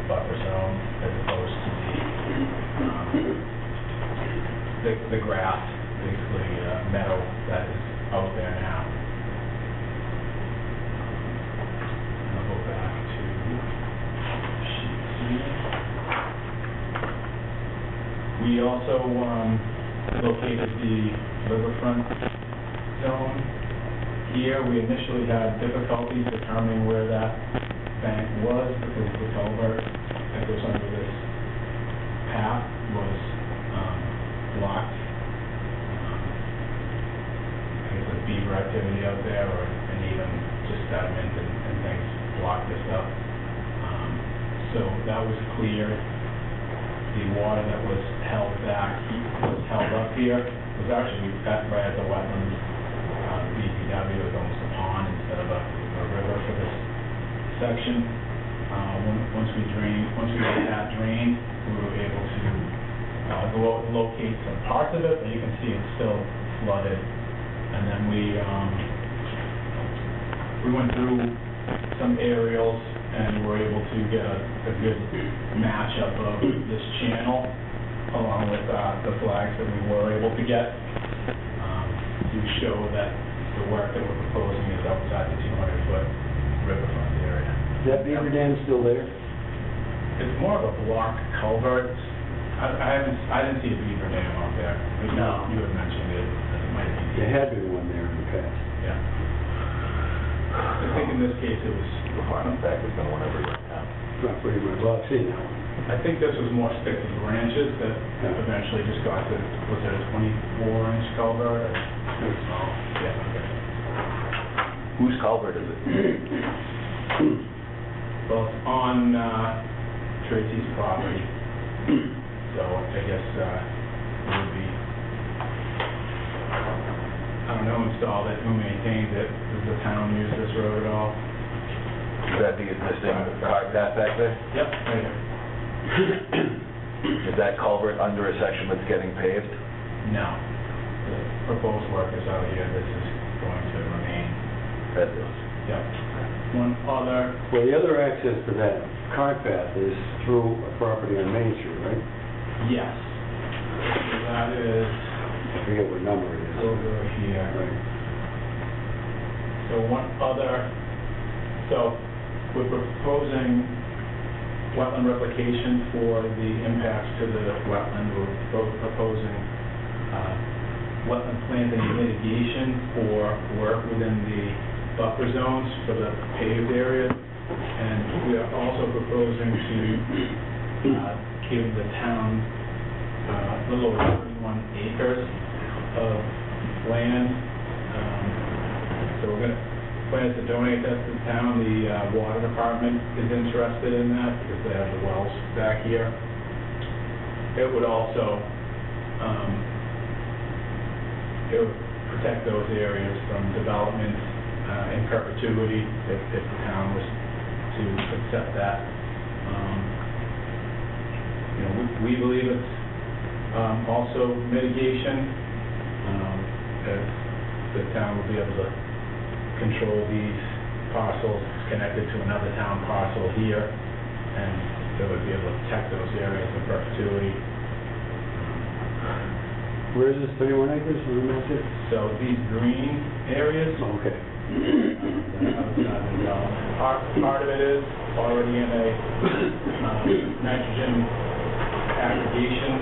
Speaker 12: buffer zone as opposed to the grass, basically meadow that is out there now. And I'll go back to sheet here. We also located the riverfront zone here. We initially had difficulties determining where that bank was because the culvert that goes under this path was blocked. I guess with beaver activity out there, and even just sediment and things blocked this up. So that was clear. The water that was held back, was held up here, was actually right at the wetlands. DPW was almost a pond instead of a river for this section. Once we got that drained, we were able to locate some parts of it, but you can see it's still flooded. And then we went through some aerials and were able to get a good matchup of this channel along with the flags that we were able to get to show that the work that we're proposing is outside the 200-foot riverfront area.
Speaker 9: Is that beaver dam still there?
Speaker 12: It's more of a block culvert. I didn't see a beaver dam out there. But
Speaker 9: No.
Speaker 12: You had mentioned it might be.
Speaker 9: There had been one there in the past.
Speaker 12: Yeah. I think in this case it was.
Speaker 1: The farm, in fact, there's been one everywhere now.
Speaker 9: Not pretty much, well, I've seen that one.
Speaker 12: I think this was more stick to branches that eventually just got to, was it a 24-inch culvert? Or pretty small? Yeah. Okay.
Speaker 1: Whose culvert is it?
Speaker 12: Well, it's on Tracy's property, so I guess it would be, I don't know, installed it, who maintains it, does the town use this road at all?
Speaker 1: Is that the existing cart path back there?
Speaker 12: Yep, right here.
Speaker 1: Is that culvert under a section that's getting paved?
Speaker 12: No, the proposed work is out here, this is going to remain.
Speaker 1: That is.
Speaker 12: Yep. One other,
Speaker 9: Well, the other access to that cart path is through a property on Main Street, right?
Speaker 12: yes, that is
Speaker 9: I forget what number it is.
Speaker 12: over here.
Speaker 9: Right.
Speaker 12: So one other, so we're proposing wetland replication for the impacts to the wetland. We're proposing wetland planting mitigation for work within the buffer zones for the paved area. And we are also proposing to give the town a little over 31 acres of land. So we're going to plan to donate that to the town. The water department is interested in that because they have the wells back here. It would also it would protect those areas from development in perpetuity if the town was to accept that. We believe it's also mitigation. The town will be able to control these parcels connected to another town parcel here, and they would be able to protect those areas in perpetuity.
Speaker 9: Where is this, 31 acres, what am I saying?
Speaker 12: So these green areas,
Speaker 9: Okay.
Speaker 12: part of it is already in a nitrogen aggregation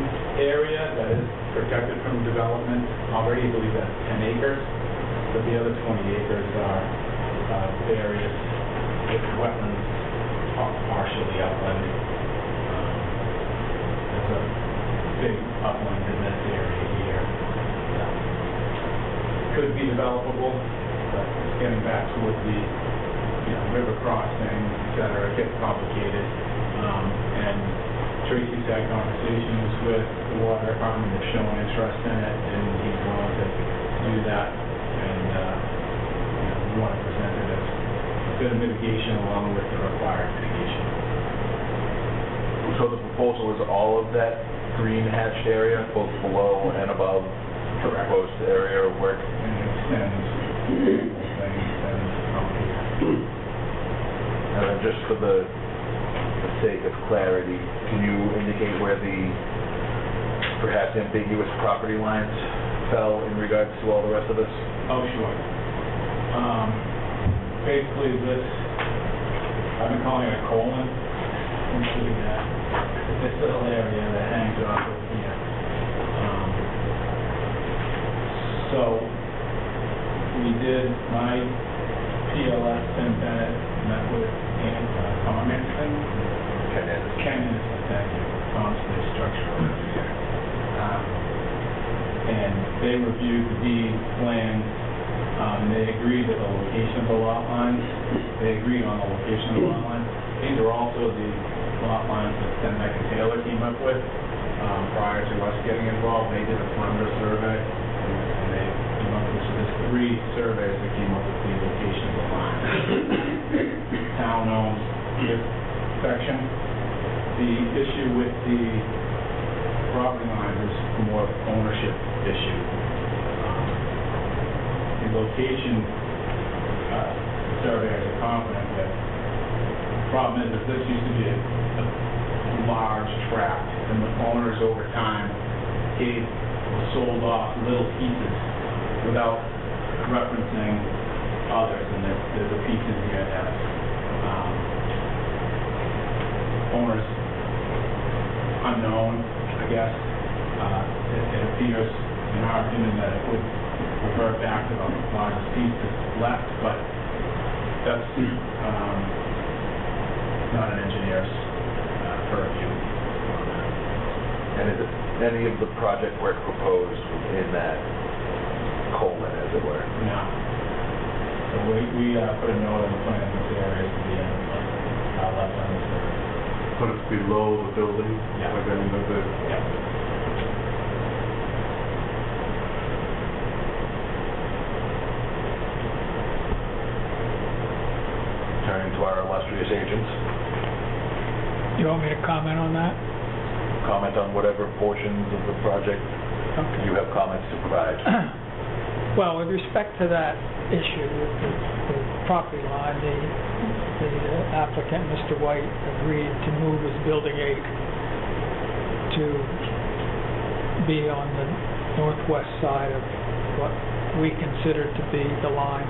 Speaker 12: area that is protected from development. Already, I believe that's 10 acres, but the other 20 acres are various wetlands partially upland. There's a big upland in this area here. Could be developable, but it's getting back towards the, river crossing, et cetera, it gets complicated. And Tracy's had conversations with the water department, they've shown interest in it, and he's willing to do that. And, we want to present it as a bit of mitigation along with the required mitigation.
Speaker 1: So the proposal is all of that green hatched area, both below and above the proposed area of work?
Speaker 12: And it extends things and out here.
Speaker 1: And then just for the sake of clarity, can you indicate where the perhaps ambiguous property lines fell in regards to all the rest of this?
Speaker 12: Oh, sure. Basically this, I've been calling it a colon, including that, this little area that hangs off of here. So we did, my PLS, Tim Bennett, met with Tom Hanson. Ken Hanson, thank you, Tom's the structure over here. And they reviewed the deed plans. They agreed with the location of the lot lines. They agreed on the location of the lot lines. These are also the lot lines that Ken and Taylor came up with prior to us getting involved. They did a perimeter survey, and they came up with, so there's 3 surveys that came up with the location of the lines. Town owns this section. The issue with the property lines is more ownership issue. The location surveyors are confident with. The problem is that this used to be a large tract, and the owners over time gave or sold off little pieces without referencing others, and there's a piece in here that owners unknown, I guess. It appears, in our opinion, that it would revert back to the largest piece that's left, but that's not an engineer's purview.
Speaker 1: And is it any of the project work proposed in that colon, as it were?
Speaker 12: No. So we put a note on the plan in this area to be left on this area.
Speaker 4: But it's below the building?
Speaker 12: Yeah.
Speaker 4: Like any of the...
Speaker 12: Yeah.
Speaker 1: Turning to our illustrious agents,
Speaker 2: You want me to comment on that?
Speaker 1: comment on whatever portions of the project
Speaker 2: Okay.
Speaker 1: you have comments to provide.
Speaker 2: Well, with respect to that issue with the property line, the applicant, Mr. White, agreed to move his building 8 to be on the northwest side of what we consider to be the line.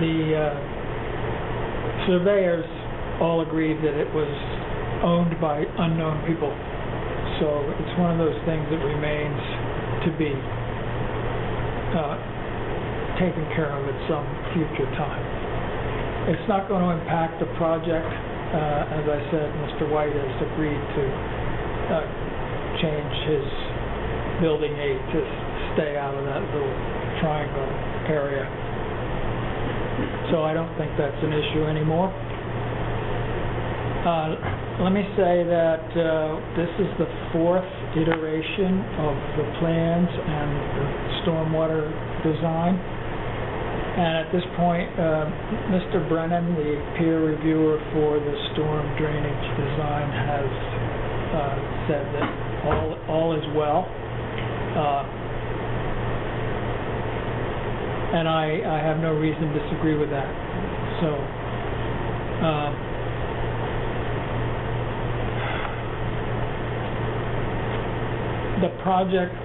Speaker 2: The surveyors all agreed that it was owned by unknown people. So it's one of those things that remains to be taken care of at some future time. It's not going to impact the project. As I said, Mr. White has agreed to change his building 8 to stay out of that little triangle area. So I don't think that's an issue anymore. Let me say that this is the 4th iteration of the plans and the stormwater design. And at this point, Mr. Brennan, the peer reviewer for the storm drainage design, has said that all is well. And I have no reason to disagree with that. So, the project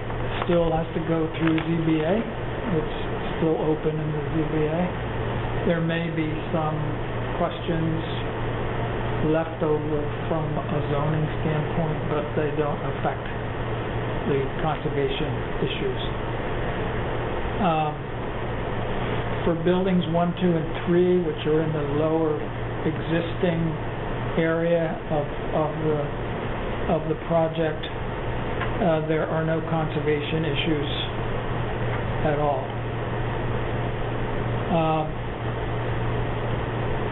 Speaker 2: still has to go through ZBA. It's still open in the ZBA. There may be some questions left over from a zoning standpoint, but they don't affect the conservation issues. for buildings 1, 2, and 3, which are in the lower existing area of the project, there are no conservation issues at all.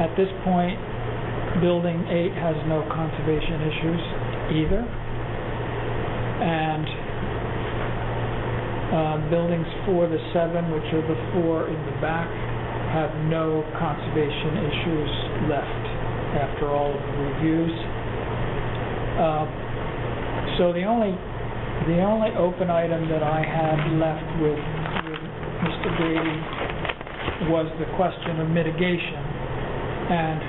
Speaker 2: At this point, Building 8 has no conservation issues either. And Buildings 4 to 7, which are the 4 in the back, have no conservation issues left after all of the reviews. So the only open item that I had left with Mr. Grady was the question of mitigation. And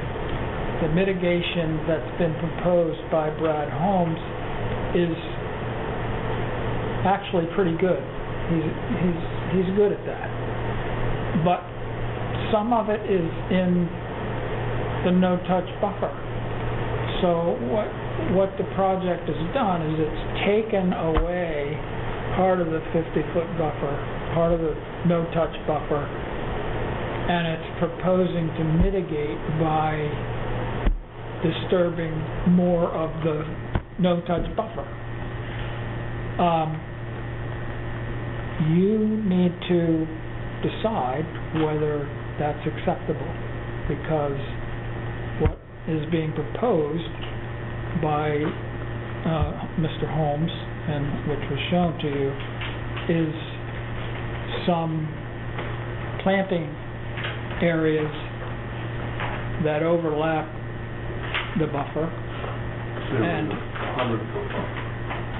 Speaker 2: the mitigation that's been proposed by Brad Holmes is actually pretty good. He's good at that. But some of it is in the no-touch buffer. So what the project has done is it's taken away part of the 50-foot buffer, part of the no-touch buffer, and it's proposing to mitigate by disturbing more of the no-touch buffer. You need to decide whether that's acceptable, because what is being proposed by Mr. Holmes, and which was shown to you, is some planting areas that overlap the buffer and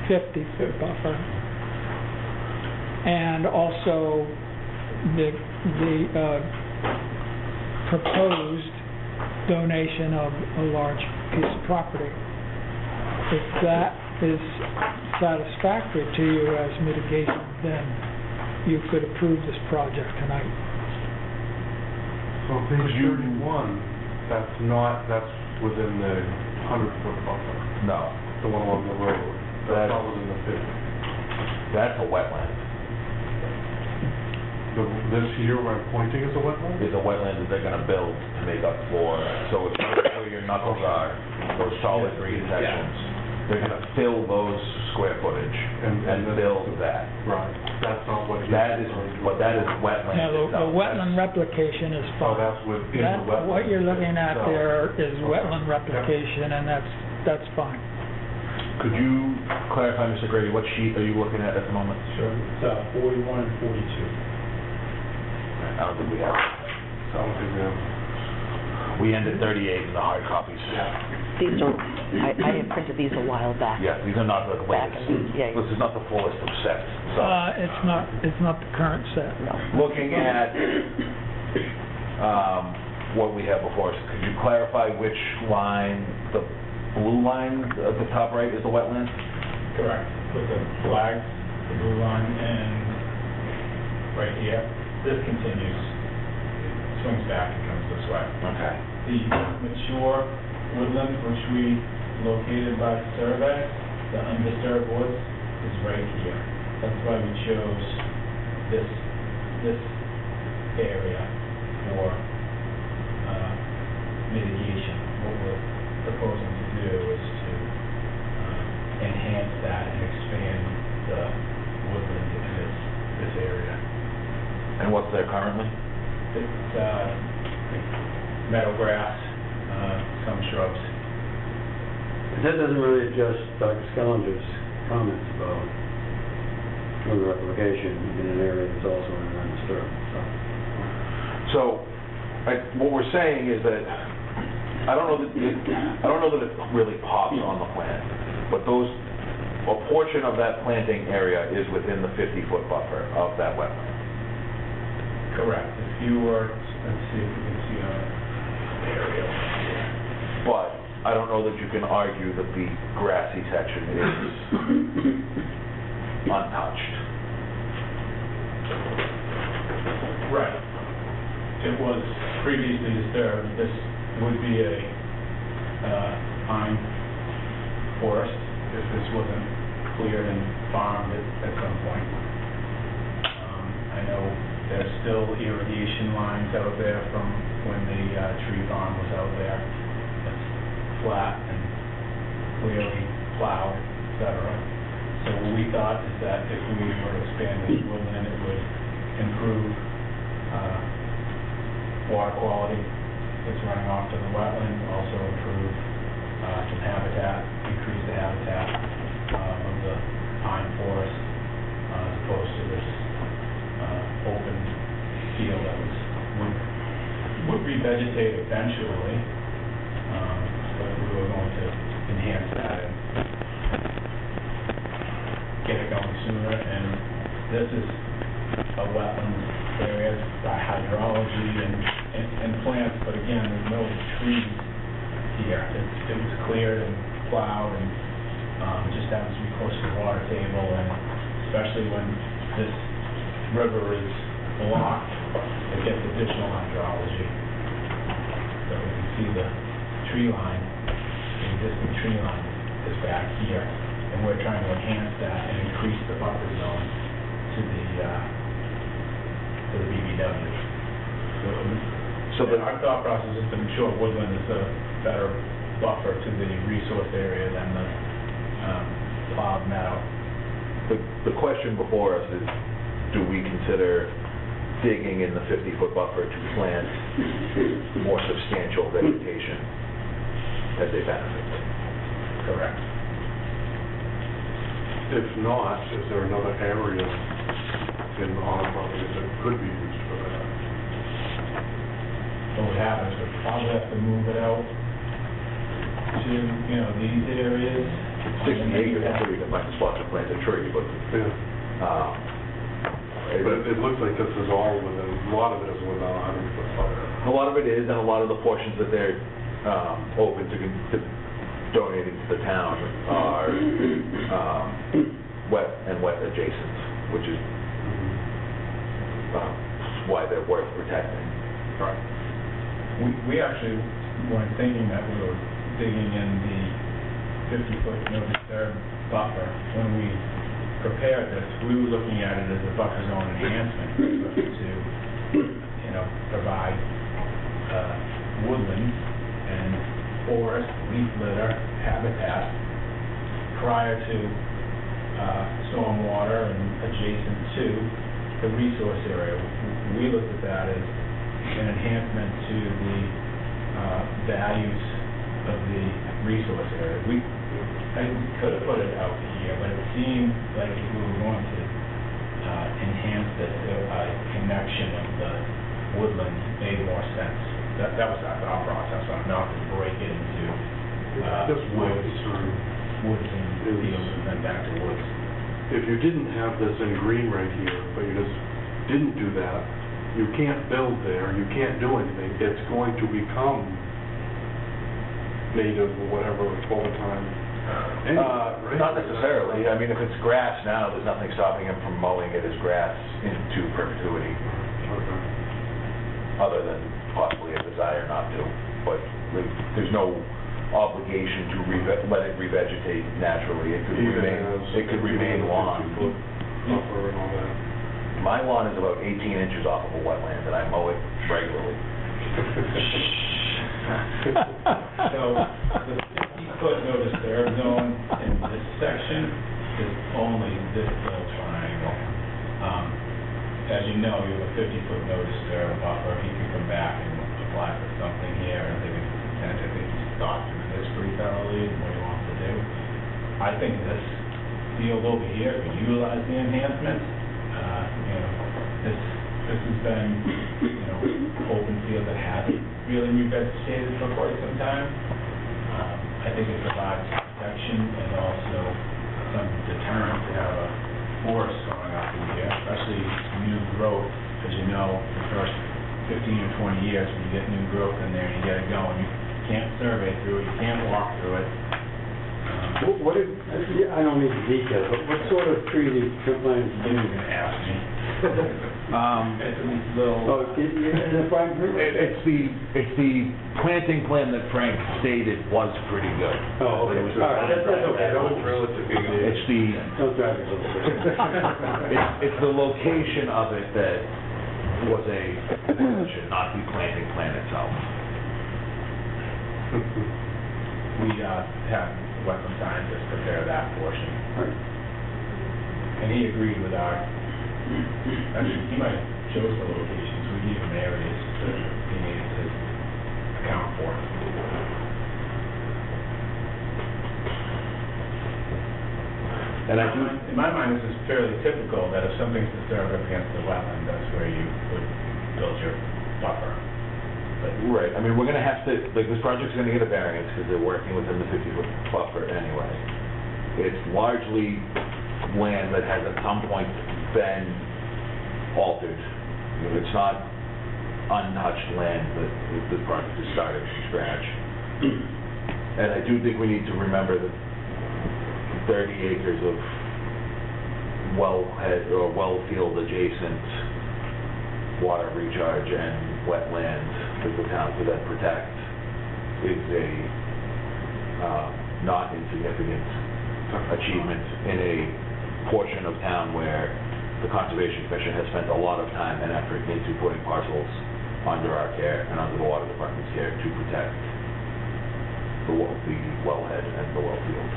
Speaker 2: 50-foot buffer, and also the proposed donation of a large piece of property. If that is satisfactory to you as mitigation, then you could approve this project tonight.
Speaker 4: So page 31, that's within the 100-foot buffer,
Speaker 1: No,
Speaker 4: the one along the road. That's not within the 50.
Speaker 1: that's a wetland.
Speaker 4: This here where I'm pointing is a wetland?
Speaker 1: Is a wetland that they're gonna build to make up for, so it's where your knuckles are, those solid green sections. They're gonna fill those square footage and build that.
Speaker 4: Right, that's not what
Speaker 1: That is wetland
Speaker 2: Now, the
Speaker 1: itself.
Speaker 2: wetland replication is
Speaker 4: Oh,
Speaker 2: fine.
Speaker 4: that's within the wetland.
Speaker 2: What you're looking at
Speaker 4: itself.
Speaker 2: there is wetland replication, and that's fine.
Speaker 1: Could you clarify, Mr. Grady, what sheet are you looking at the moment?
Speaker 12: Sure. It's 41 and 42.
Speaker 1: I don't think we have.
Speaker 4: I don't think we have.
Speaker 1: We ended 38 in the hard copies.
Speaker 7: These don't, I had printed these a while back.
Speaker 1: Yeah, these are not the
Speaker 7: Back
Speaker 1: latest.
Speaker 7: in- yeah.
Speaker 1: This is not the fullest of sets, so.
Speaker 2: It's not the current set.
Speaker 7: No.
Speaker 1: Looking at what we have before us, could you clarify which line, the blue line at the top right is the wetland?
Speaker 12: Correct. With the flags, the blue line, and right here, this continues, swings back and comes this way.
Speaker 1: Okay.
Speaker 12: The mature woodland, which we located by survey, the undisturbed woods, is right here. That's why we chose this area for mitigation. What we're proposing to do is to enhance that and expand the woodland in this area.
Speaker 1: And what's there currently?
Speaker 12: It's meadow grass, some shrubs.
Speaker 9: That doesn't really address Dr. Skellinger's comments about further replication in an area that's also undisturbed,
Speaker 1: So, what we're saying is that, I don't know that it really pops on the plan, but a portion of that planting area is within the 50-foot buffer of that wetland.
Speaker 12: Correct. If you were, let's see if we can see on the area.
Speaker 1: But I don't know that you can argue that the grassy section is untouched.
Speaker 12: Right. It was previously disturbed. This would be a pine forest if this wasn't cleared and farmed at some point. I know There's still irrigation lines out there from when the tree farm was out there. It's flat and clearly plowed, et cetera. So what we thought is that if we were expanding woodland, it would improve water quality that's running off to the wetland, also improve some habitat, increase the habitat of the pine forest, as opposed to this open field that would revegetate eventually, but we were going to enhance that and get it going sooner. And this is a wetland area by hydrology and plants, but again, there's no trees here. It was cleared and plowed, and it just happens to be close to the water table, and especially when this river is blocked, it gets additional hydrology. So you can see the tree line, the existing tree line is back here, and we're trying to enhance that and increase the buffer zone to the BBW. So our thought process is to make sure woodland is a better buffer to the resource area than the plowed meadow.
Speaker 1: The question before us is, do we consider digging in the 50-foot buffer to plant more substantial vegetation as a benefit?
Speaker 12: Correct.
Speaker 4: If not, is there another area in the property that could be used for that?
Speaker 12: What happens, we'll probably have to move it out to, these areas.
Speaker 1: 60 acres, I'm sure you can find a spot to plant a tree, but
Speaker 4: But it looks like this is all within, a lot of it is within 100-foot buffer.
Speaker 1: a lot of it is, and a lot of the portions that they're open to donating to the town are wet and wet adjacent, which is why they're worth protecting.
Speaker 12: Right. We actually weren't thinking that we were digging in the 50-foot no disturb buffer. When we prepared this, we were looking at it as a buffer zone enhancement to, provide woodland and forest, leaf litter, habitat prior to stormwater and adjacent to the resource area. We looked at that as an enhancement to the values of the resource area. I could have put it out here, but it seemed like if we were going to enhance it, a connection of the woodland made more sense. That was our thought process. I'm not going to break it into woods and fields and then back to woods.
Speaker 4: If you didn't have this in green right here, but you just didn't do that, you can't build there, you can't do anything. It's going to become native or whatever over time. Right?
Speaker 1: Not necessarily. I mean, if it's grass now, there's nothing stopping him from mowing it as grass into perpetuity, other than possibly a desire not to. But there's no obligation to let it revegetate naturally. It could remain lawn.
Speaker 4: Buffer and all that.
Speaker 1: My lawn is about 18 inches off of a wetland, and I mow it regularly.
Speaker 12: So the 50-foot no disturb zone in this section is only this little triangle. As you know, you have a 50-foot no disturb buffer. He can come back and apply for something here. I think it's intent. I think he's thought through this pretty thoroughly and what he wants to do. I think this field over here could utilize the enhancements. This has been, open field that hasn't really revegetated for quite some time. I think it provides protection and also some deterrent to have a forest growing up in here, especially new growth. As you know, the first 15 or 20 years when you get new growth in there and you get it going, you can't survey through it, you can't walk through it.
Speaker 5: I don't need the details, but what sort of tree did you plan to do?
Speaker 12: You're going to ask me. It's a little...
Speaker 1: It's the planting plan that Frank stated was pretty good.
Speaker 5: Oh, okay. All right, that's okay.
Speaker 4: Don't drill it to be good.
Speaker 1: It's the
Speaker 5: Don't drive me a little bit.
Speaker 1: it's the location of it that was a, that should not be planting plan itself.
Speaker 12: We had wetland scientists prepare that portion. And he agreed with our, I mean, he might show us the locations, we gave him areas that he needed to account for.
Speaker 1: And I do,
Speaker 12: In my mind, this is fairly typical, that if something's disturbed up against the wetland, that's where you would build your buffer. But
Speaker 1: right, I mean, we're gonna have to, like, this project's gonna get a variance because they're working within the 50-foot buffer anyway. It's largely land that has at some point been altered. You know, it's not untouched land that the project is started from scratch. And I do think we need to remember that 30 acres of wellhead or well field adjacent water recharge and wetlands that the town could then protect is a not insignificant achievement in a portion of town where the Conservation Commission has spent a lot of time and effort into putting parcels under our care and under the Water Department's care to protect the wellhead and the well field.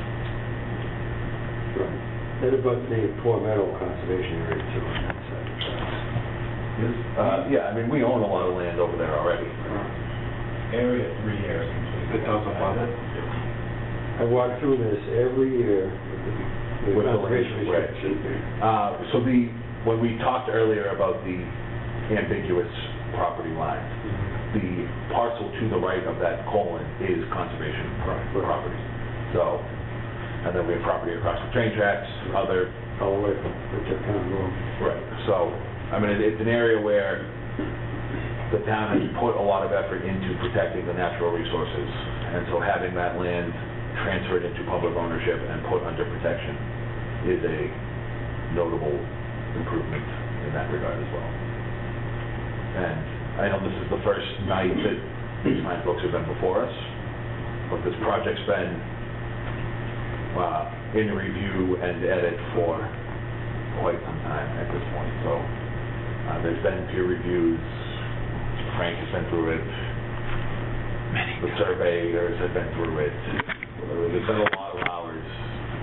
Speaker 9: Right. That about the Poor Meadow Conservation Area too on that side of the tracks.
Speaker 1: Yeah, I mean, we own a lot of land over there already.
Speaker 12: area 3 years.
Speaker 4: It does above it.
Speaker 9: I walk through this every year with
Speaker 1: With
Speaker 9: the
Speaker 1: the
Speaker 9: conservation
Speaker 1: right.
Speaker 9: restriction.
Speaker 1: So when we talked earlier about the ambiguous property lines, the parcel to the right of that colon is conservation property. So, and then we have property across the train tracks, other...
Speaker 9: All the way from Richard County Road.
Speaker 1: Right. So, I mean, it's an area where the town has put a lot of effort into protecting the natural resources, and so having that land transferred into public ownership and put under protection is a notable improvement in that regard as well. And I know this is the first night that these fine folks have been before us, but this project's been in review and edit for quite some time at this point. So there's been peer reviews, Frank has been through it, the surveyors have been through it. There's been a lot of hours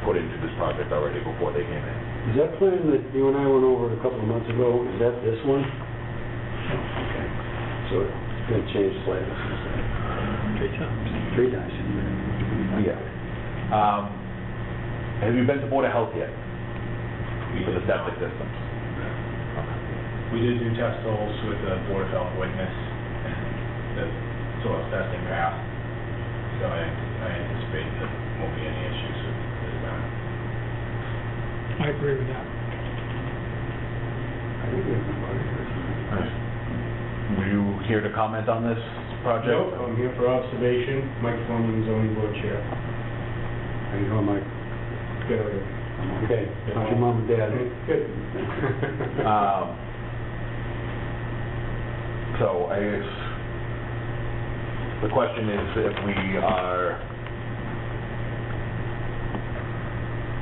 Speaker 1: put into this project already before they came in.
Speaker 9: Is that plan that you and I went over a couple of months ago, is that this one? Okay. So it's been changed slightly since then? 3 times.
Speaker 1: Yeah. Have you been to Board of Health yet? For the septic systems?
Speaker 12: We did do test holes with the Board of Health witness, and the soil testing passed, so I anticipate that there won't be any issues with the design.
Speaker 2: I agree with that.
Speaker 9: I think we have nobody here.
Speaker 1: Were you here to comment on this project?
Speaker 4: Nope, I'm here for observation. Mike Fleming, zoning board chair.
Speaker 9: How you doing, Mike?
Speaker 4: Good, how are you?
Speaker 9: Okay. How's your mom and dad?
Speaker 4: Good.
Speaker 1: So I guess the question is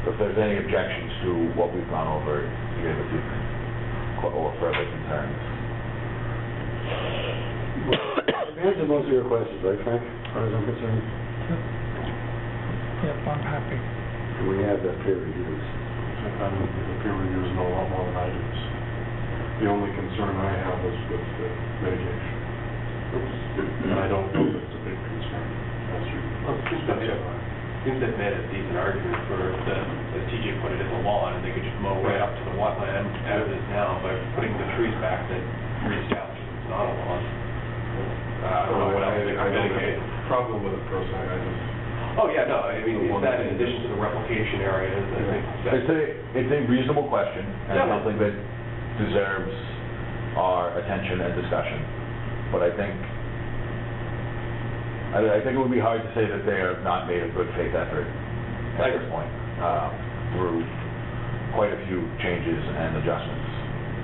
Speaker 1: if there's any objections to what we've gone over here this evening, or further concerns.
Speaker 9: Well, answer most of your questions, right, Frank, as far as I'm concerned?
Speaker 2: Yep, I'm happy.
Speaker 9: And we have the peer reviews.
Speaker 4: I don't think the peer reviews know a lot more than I do. The only concern I have is with the mitigation. And I don't know if it's a big concern.
Speaker 3: Seems they've made a decent argument for the, as TJ put it, in the lawn, and they could just mow right up to the wetland as it is now by putting the trees back that reestablishes it's not a lawn. I don't know what else they could mitigate.
Speaker 4: Problem with it personally, I just...
Speaker 3: Oh, yeah, no, I mean, is that in addition to the replication areas, I think that's...
Speaker 1: It's a reasonable question, and something that deserves our attention and discussion. But I think it would be hard to say that they have not made a good faith effort at this point, through quite a few changes and adjustments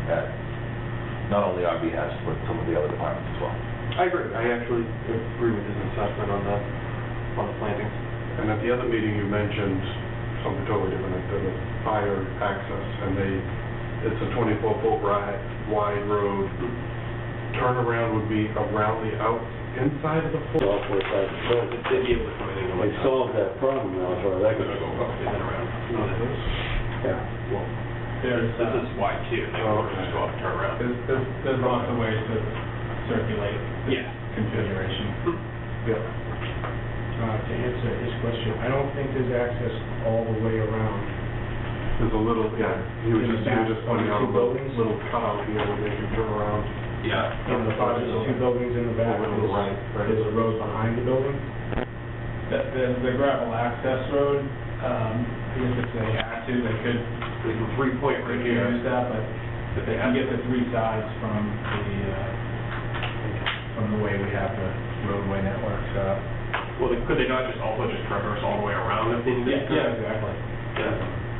Speaker 1: at not only our behest, but some of the other departments as well.
Speaker 3: I agree. I actually agree with his assessment on the plantings.
Speaker 4: And at the other meeting, you mentioned something totally different, the fire access, and they it's a 24-foot wide road. Turnaround would be around the inside of the foot.
Speaker 9: Off where it's at.
Speaker 3: They'd be able to come in and go
Speaker 9: They
Speaker 3: like that.
Speaker 9: solved that problem now, as far as I
Speaker 3: They're
Speaker 9: can.
Speaker 3: gonna go up and then around.
Speaker 9: Yeah.
Speaker 3: Well,
Speaker 11: There's,
Speaker 3: this is wide too, they would just go up and turn around.
Speaker 12: There's lots of ways to circulate this
Speaker 3: Yeah.
Speaker 12: configuration.
Speaker 4: To answer his question, I don't think there's access all the way around. There's a little, he was just pointing out a little cutout here where they can turn around.
Speaker 3: Yeah.
Speaker 4: In the front, there's 2 buildings in the back.
Speaker 3: Over to the right.
Speaker 4: There's a road behind the building.
Speaker 12: The gravel access road, I guess if they had to, they could
Speaker 3: There's a 3-point right here.
Speaker 12: use that, but
Speaker 3: If
Speaker 12: they can get the 3 sides from the way we have the roadway network set up.
Speaker 3: Well, could they not just also just traverse all the way around if they needed to?
Speaker 12: Exactly.
Speaker 3: Yeah.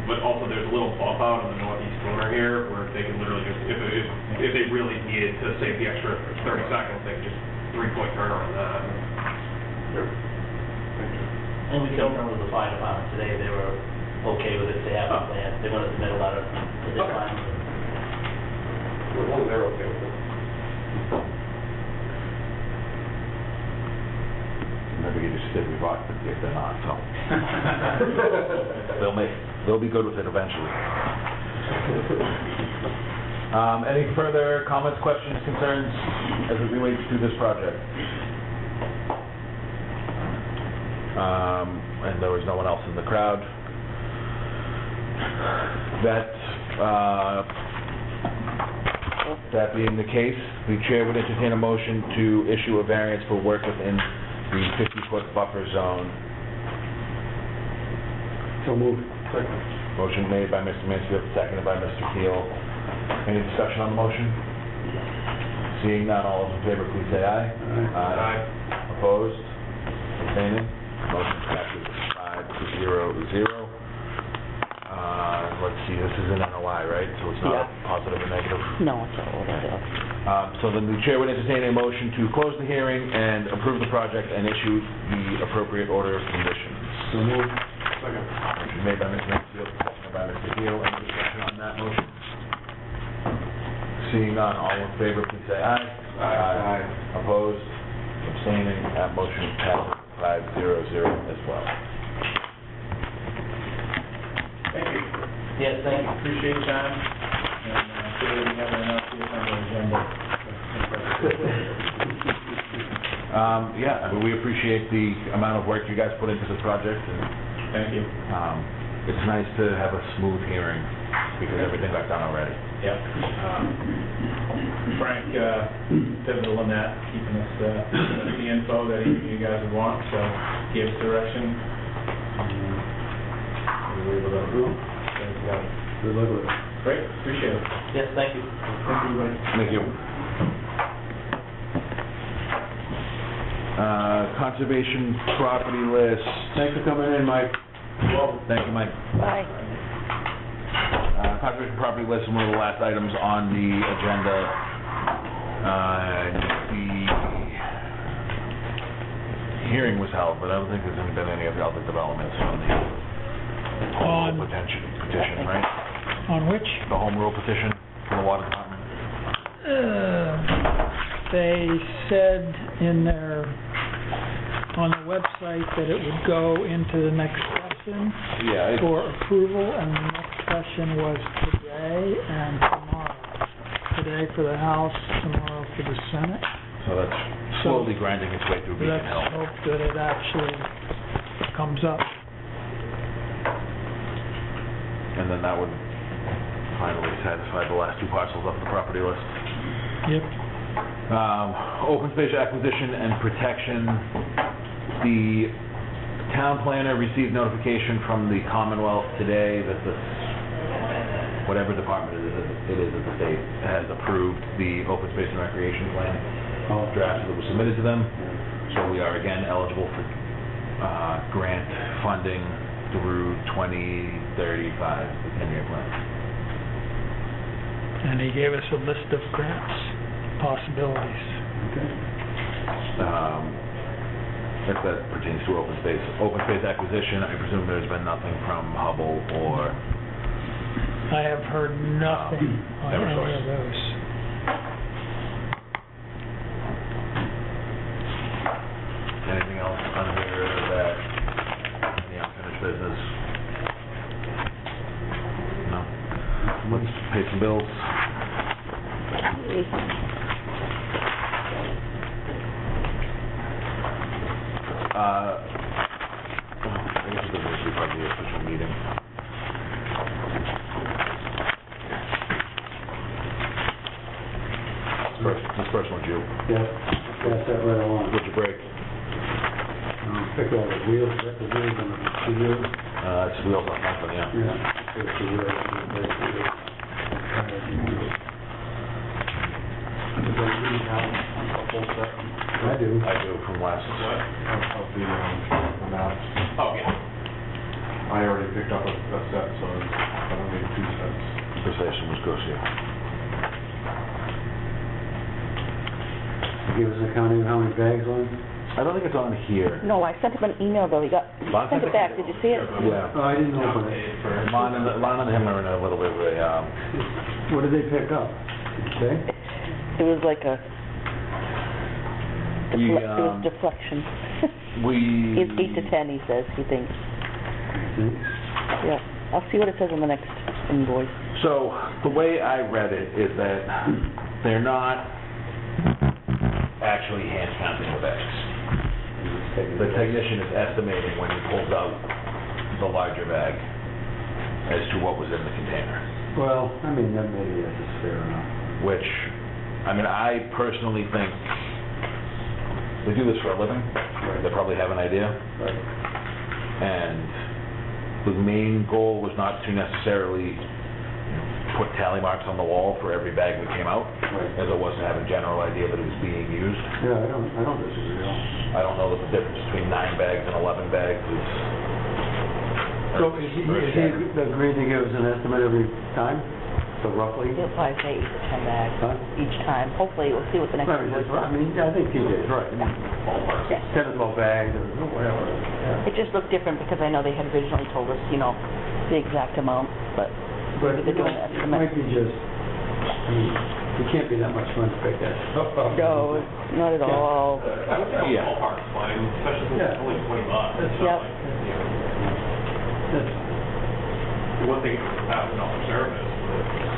Speaker 3: But also there's a little bump out in the northeast corner here where they can literally just, if they really needed to save the extra 30 seconds, they could just 3-point turn around that.
Speaker 13: And we confirmed with the fire department today, they were okay with it, they have a plan, they want to submit a letter to the client.
Speaker 3: As long as they're okay with it.
Speaker 1: Never get a sticky rock if they're not, so. They'll be good with it eventually. Any further comments, questions, concerns as it relates to this project? And there was no one else in the crowd. That being the case, the chair would entertain a motion to issue a variance for work within the 50-foot buffer zone.
Speaker 9: So moved.
Speaker 1: Motion made by Mr. Mansfield, seconded by Mr. Keel. Any discussion on the motion? Seeing none, all those in favor, please say aye.
Speaker 3: Aye.
Speaker 1: Opposed? Abstaining? Motion passes 5-0-0. Let's see, this is an NOI, right? So it's not a positive or negative?
Speaker 7: No, it's all over.
Speaker 1: So then the chair would entertain a motion to close the hearing and approve the project and issue the appropriate order of conditions.
Speaker 9: So moved.
Speaker 1: Motion made by Mr. Mansfield, seconded by Mr. Keel. Any discussion on that motion? Seeing none, all in favor, please say aye.
Speaker 3: Aye.
Speaker 1: Opposed? Abstaining? That motion passes 5-0-0 as well.
Speaker 11: Thank you. Yes, thank you, appreciate your time, and sure we have enough to on the agenda.
Speaker 1: Yeah, I mean, we appreciate the amount of work you guys put into this project, and
Speaker 11: Thank you.
Speaker 1: it's nice to have a smooth hearing because everything got done already.
Speaker 11: Yep. Frank, pivotal in that, keeping us, the info that you guys would want, so give us direction. We were able to approve.
Speaker 9: Good luck with it.
Speaker 11: Great, appreciate it. Yes, thank you. Thank you, everybody.
Speaker 1: Thank you. Conservation property list.
Speaker 9: Thanks for coming in, Mike.
Speaker 1: Thank you, Mike.
Speaker 7: Bye.
Speaker 1: Conservation property list is one of the last items on the agenda. The hearing was held, but I don't think there's been any of the other developments on the home rule petition, right?
Speaker 2: On which?
Speaker 1: The home rule petition for the water department.
Speaker 2: They said on the website that it would go into the next session
Speaker 1: Yeah.
Speaker 2: for approval, and the next session was today and tomorrow. Today for the House, tomorrow for the Senate.
Speaker 1: So that's slowly grinding its way through Beacon
Speaker 2: Let's
Speaker 1: Hill.
Speaker 2: hope that it actually comes up.
Speaker 1: And then that would finally satisfy the last 2 parcels off the property list.
Speaker 2: Yep.
Speaker 1: Open space acquisition and protection. The town planner received notification from the Commonwealth today that whatever department it is at the state has approved the open space and recreation plan draft that was submitted to them. So we are again eligible for grant funding through 2035, the 10-year plan.
Speaker 2: And he gave us a list of grants possibilities.
Speaker 1: If that pertains to open space. Open space acquisition, I presume there's been nothing from Hubble or
Speaker 2: I have heard nothing on any
Speaker 1: Eversource.
Speaker 2: of those.
Speaker 1: Anything else under that, any unfinished business? No? Let's pay some bills. I guess it doesn't need to be part of the official meeting. This first one's you.
Speaker 9: Yeah, pass that right along.
Speaker 1: What's your break?
Speaker 9: Pick all the wheels, set the wheels on the wheels.
Speaker 1: It's wheels on something, yeah.
Speaker 9: Yeah. Put the wheels, break the wheels.
Speaker 4: Does everybody have a full set
Speaker 9: I do.
Speaker 1: I do from last.
Speaker 4: of the maps?
Speaker 3: Oh, yeah.
Speaker 4: I already picked up a set, so I don't need two sets.
Speaker 1: Precision was Gosia.
Speaker 9: Give us an accounting of how many bags on?
Speaker 1: I don't think it's on here.
Speaker 7: No, I sent him an email though, he
Speaker 1: Lon
Speaker 7: sent it back, did you see it?
Speaker 1: Yeah.
Speaker 9: Oh, I didn't open it.
Speaker 1: Lon and him are in a little bit of a,
Speaker 9: What did they pick up? Okay.
Speaker 7: It was like a,
Speaker 1: We,
Speaker 7: it was deflection. It's 8 to 10, he says, he thinks. Yeah, I'll see what it says on the next invoice.
Speaker 1: So, the way I read it is that they're not actually hand counting the bags. The technician is estimating when he pulls out the larger bag as to what was in the container,
Speaker 9: Well, I mean, that maybe that's fair enough.
Speaker 1: which, I mean, I personally think they do this for a living. They probably have an idea.
Speaker 9: Right.
Speaker 1: And the main goal was not to necessarily put tally marks on the wall for every bag that came out,
Speaker 9: Right.
Speaker 1: as it was to have a general idea that it was being used.
Speaker 9: Yeah, I don't disagree at all.
Speaker 1: I don't know that the difference between 9 bags and 11 bags is...
Speaker 9: So is he agreed to give us an estimate every time? So roughly?
Speaker 7: He'll probably say 8 to 10 bags
Speaker 9: Huh?
Speaker 7: each time. Hopefully, we'll see what the next
Speaker 9: I mean,
Speaker 7: invoice
Speaker 9: that's right. I
Speaker 7: is.
Speaker 9: mean, I think TJ's right. I mean,
Speaker 7: Yeah.
Speaker 9: 10 or 12 bags or whatever. Yeah.
Speaker 7: It just looked different because I know they had originally told us, the exact amount, but
Speaker 9: But
Speaker 7: they're doing an
Speaker 9: it
Speaker 7: estimate.
Speaker 9: might be just, I mean, it can't be that much fun to pick that stuff up.
Speaker 7: No, not at all.
Speaker 1: Yeah.
Speaker 3: Ballpark's fine, especially since it's only $20. It's
Speaker 7: Yep.
Speaker 3: not like, the one thing is $1,000 service,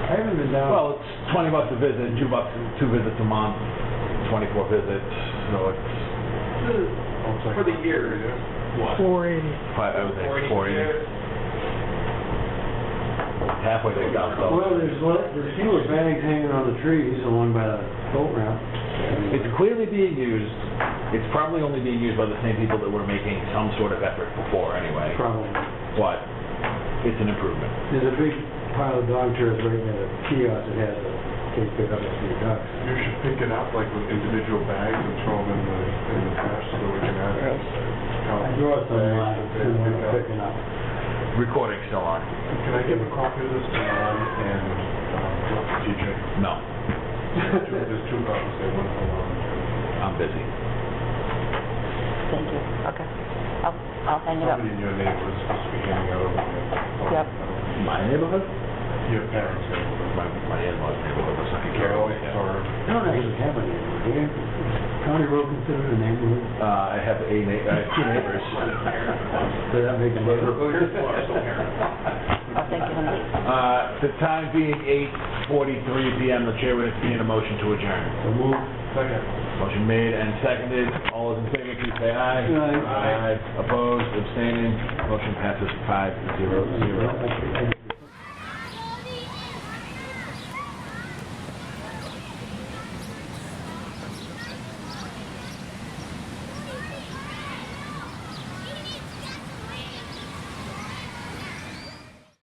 Speaker 9: I haven't been down.
Speaker 1: Well, it's $20 a visit, $2, 2 visits a month, 24 visits, so it's...
Speaker 3: for the year, what?
Speaker 2: 480.
Speaker 1: I would think 480. Halfway they got so.
Speaker 9: Well, there's fewer bags hanging on the trees along by the boat ramp.
Speaker 1: It's clearly being used. It's probably only being used by the same people that were making some sort of effort before anyway.
Speaker 9: Probably.
Speaker 1: But it's an improvement.
Speaker 9: There's a big pile of dog turds right near the kiosk that has a case pick up a few ducks.
Speaker 4: You should pick it up like with individual bags and throw them in the trash so that we can add it.
Speaker 9: I brought some picking up.
Speaker 1: Recording still on.
Speaker 4: Can I give a copy of this to Ron and TJ?
Speaker 1: No,
Speaker 4: There's two copies, they want to Ron.
Speaker 1: I'm busy.
Speaker 7: Thank you. Okay. I'll hang it up.
Speaker 4: Somebody in your neighborhood is supposed to be handing out over there.
Speaker 7: Yep.
Speaker 1: My neighborhood?
Speaker 4: Your parents' neighborhood.
Speaker 1: My in-laws neighborhood, let's not get carried
Speaker 4: Carol,
Speaker 1: away.
Speaker 4: or...
Speaker 9: I don't actually have a neighborhood here. County road considered a neighborhood?
Speaker 1: I have 2 neighbors.
Speaker 9: Does that make a neighborhood?
Speaker 7: Oh, thank you, honey.
Speaker 1: The time being 8:43 PM, the chair would entertain a motion to adjourn.
Speaker 9: So move.
Speaker 4: Second.
Speaker 1: Motion made and seconded. All those in favor, please say aye.
Speaker 9: Aye.
Speaker 1: Opposed, abstaining, motion passes 5-0-0.